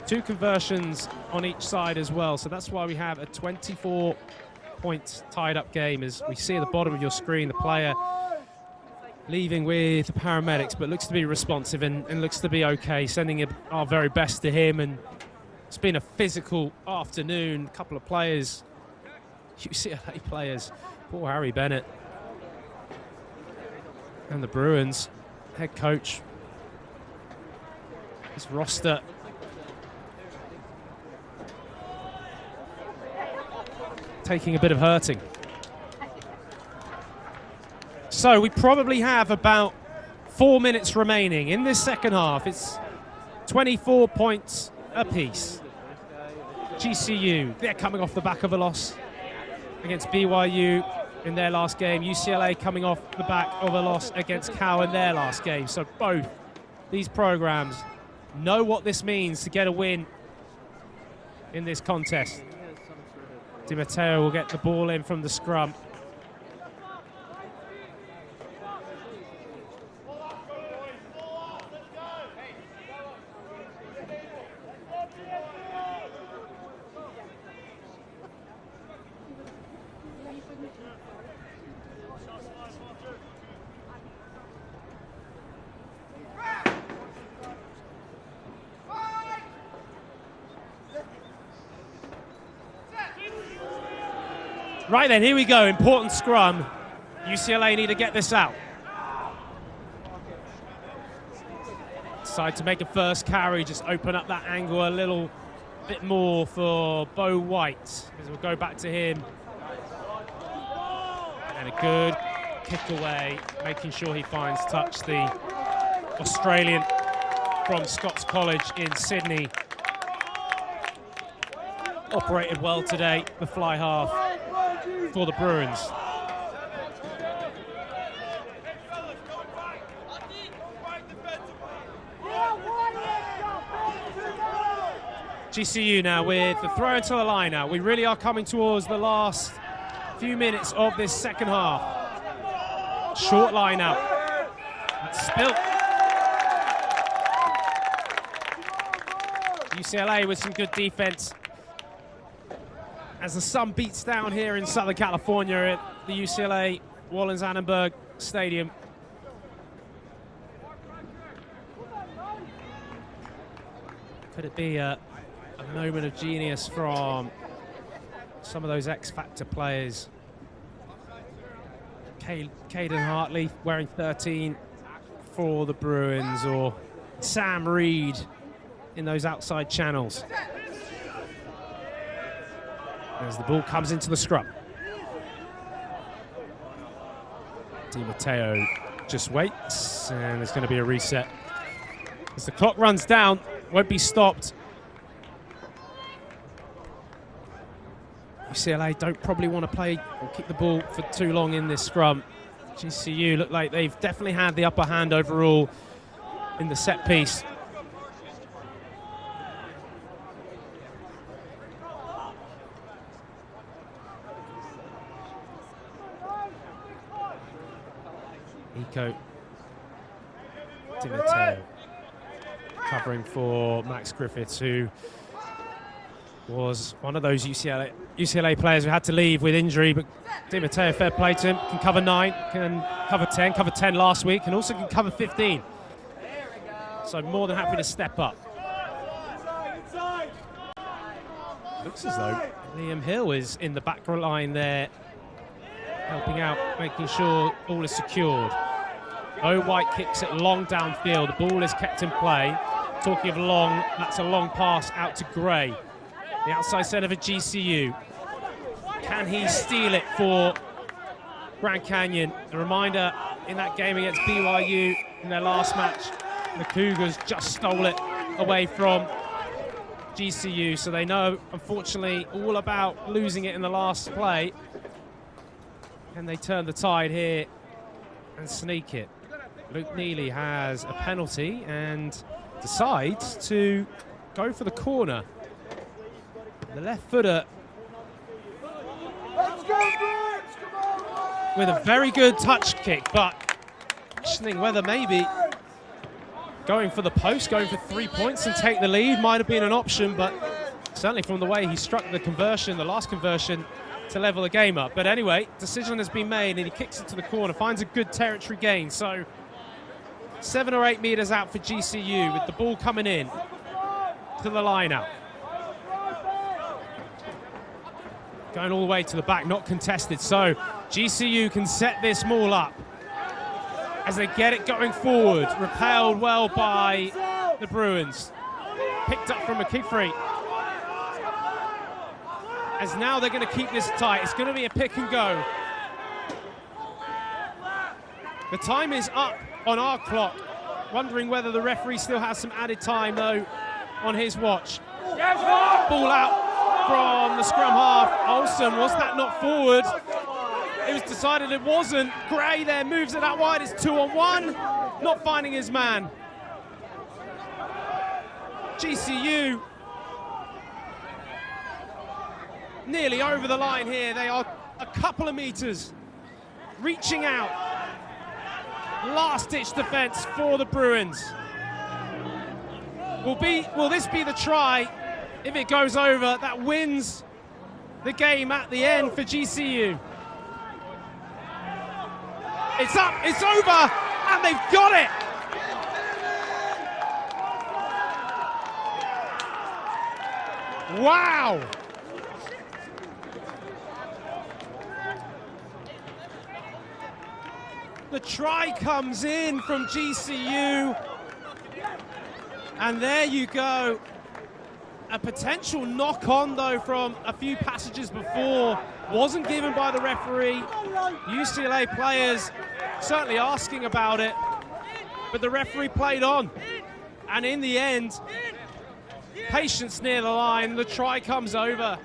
2 conversions on each side as well. So that's why we have a 24-point tied-up game. As we see at the bottom of your screen, the player leaving with the paramedics, but looks to be responsive and looks to be okay, sending our very best to him. And it's been a physical afternoon. A couple of players, UCLA players, poor Harry Bennett. And the Bruins head coach, his roster taking a bit of hurting. So we probably have about 4 minutes remaining in this second half. It's 24 points apiece. GCU, they're coming off the back of a loss against BYU in their last game. UCLA coming off the back of a loss against Cal in their last game. So both these programs know what this means to get a win in this contest. Di Matteo will get the ball in from the scrum. Right then, here we go, important scrum. UCLA need to get this out. Decide to make a first carry, just open up that angle a little bit more for Bo White, as we'll go back to him. And a good kick away, making sure he finds touch, the Australian from Scots College in Sydney. Operated well today, the fly half for the Bruins. GCU now with the throw into the line now. We really are coming towards the last few minutes of this second half. Short line out. That's spilt. UCLA with some good defense. As the sun beats down here in Southern California at the UCLA Wallis Annenberg Stadium. Could it be a moment of genius from some of those X-Factor players? Caden Hartley wearing 13 for the Bruins, or Sam Reed in those outside channels. As the ball comes into the scrum. Di Matteo just waits, and there's going to be a reset. As the clock runs down, won't be stopped. UCLA don't probably want to play or keep the ball for too long in this scrum. GCU look like they've definitely had the upper hand overall in the set piece. Nico Di Matteo covering for Max Griffiths, who was one of those UCLA players who had to leave with injury, but Di Matteo, fair play to him, can cover 9, can cover 10 last week, and also can cover 15. So more than happy to step up. Looks as though Liam Hill is in the back line there, helping out, making sure all is secured. O White kicks it long downfield. The ball is kept in play. Talking of long, that's a long pass out to Gray, the outside centre for GCU. Can he steal it for Grand Canyon? A reminder, in that game against BYU in their last match, the Cougars just stole it away from GCU, so they know, unfortunately, all about losing it in the last play. Can they turn the tide here and sneak it? Luke Neely has a penalty and decides to go for the corner. The left footer with a very good touch kick, but questioning whether maybe going for the post, going for 3 points and take the lead might have been an option, but certainly from the way he struck the last conversion, to level the game up. But anyway, decision has been made and he kicks it to the corner, finds a good territory gain. So 7 or 8 meters out for GCU with the ball coming in to the line out. Going all the way to the back, not contested. So GCU can set this maul up as they get it going forward. Repelled well by the Bruins. Picked up from McKeefery. As now they're going to keep this tight. It's going to be a pick and go. The time is up on our clock. Wondering whether the referee still has some added time, though, on his watch. Ball out from the scrum half. Olsen, was that not forward? It was decided it wasn't. Gray there moves it out wide. It's 2-on-1. Not finding his man. GCU nearly over the line here. They are a couple of meters reaching out. Last-ditch defense for the Bruins. Will this be the try? If it goes over, that wins the game at the end for GCU. It's up, it's over, and they've got it! Wow! The try comes in from GCU. And there you go. A potential knock-on, though, from a few passages before. Wasn't given by the referee. UCLA players certainly asking about it. But the referee played on. And in the end, patience near the line. The try comes over.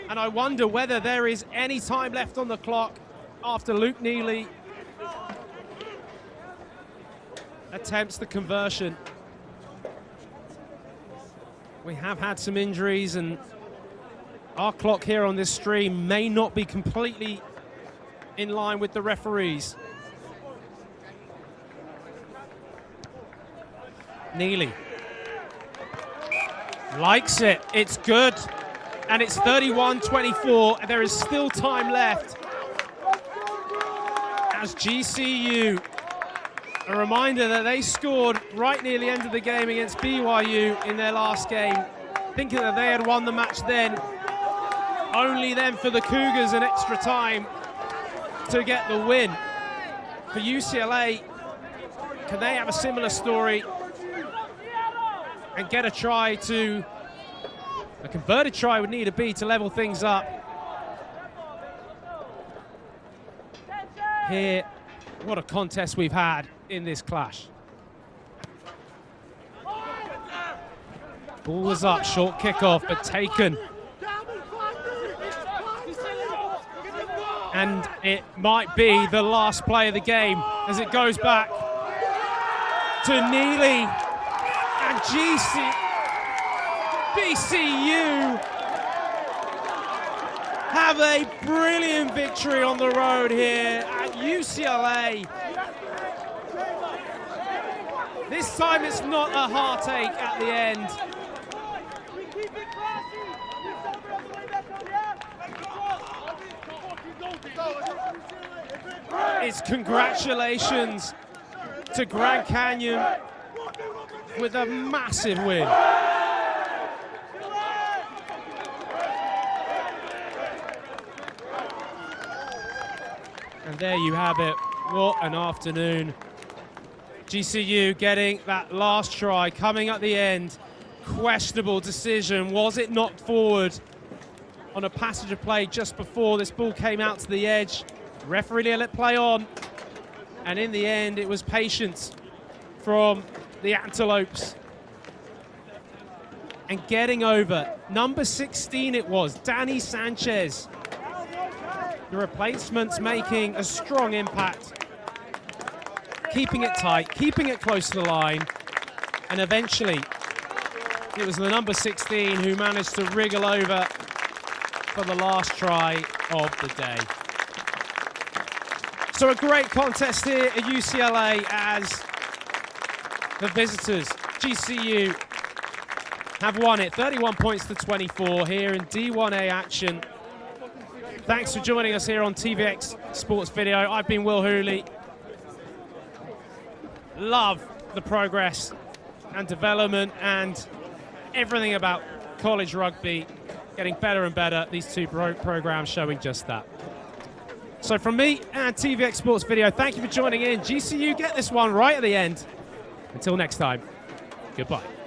And I wonder whether there is any time left on the clock after Luke Neely attempts the conversion. We have had some injuries, and our clock here on this stream may not be completely in line with the referees. Neely likes it. It's good. And it's 31-24. There is still time left as GCU, a reminder that they scored right near the end of the game against BYU in their last game, thinking that they had won the match then. Only then for the Cougars an extra time to get the win. For UCLA, can they have a similar story and get a try to, a converted try would need to be to level things up. Here, what a contest we've had in this clash. Ball was up, short kickoff, but taken. And it might be the last play of the game as it goes back to Neely and BCU have a brilliant victory on the road here at UCLA. This time it's not a heartache at the end. It's congratulations to Grand Canyon with a massive win. And there you have it. What an afternoon. GCU getting that last try, coming at the end. Questionable decision. Was it knocked forward on a passage of play just before this ball came out to the edge? Referee let it play on. And in the end, it was patience from the Antelopes. And getting over, number 16 it was, Danny Sanchez. The replacements making a strong impact. Keeping it tight, keeping it close to the line. And eventually, it was the number 16 who managed to wriggle over for the last try of the day. So a great contest here at UCLA as the visitors, GCU, have won it 31 points to 24 here in D1A action. Thanks for joining us here on TVX Sports Video. I've been Will Hooley. Love the progress and development and everything about college rugby getting better and better. These two programs showing just that. So from me and TVX Sports Video, thank you for joining in. GCU get this one right at the end. Until next time, goodbye.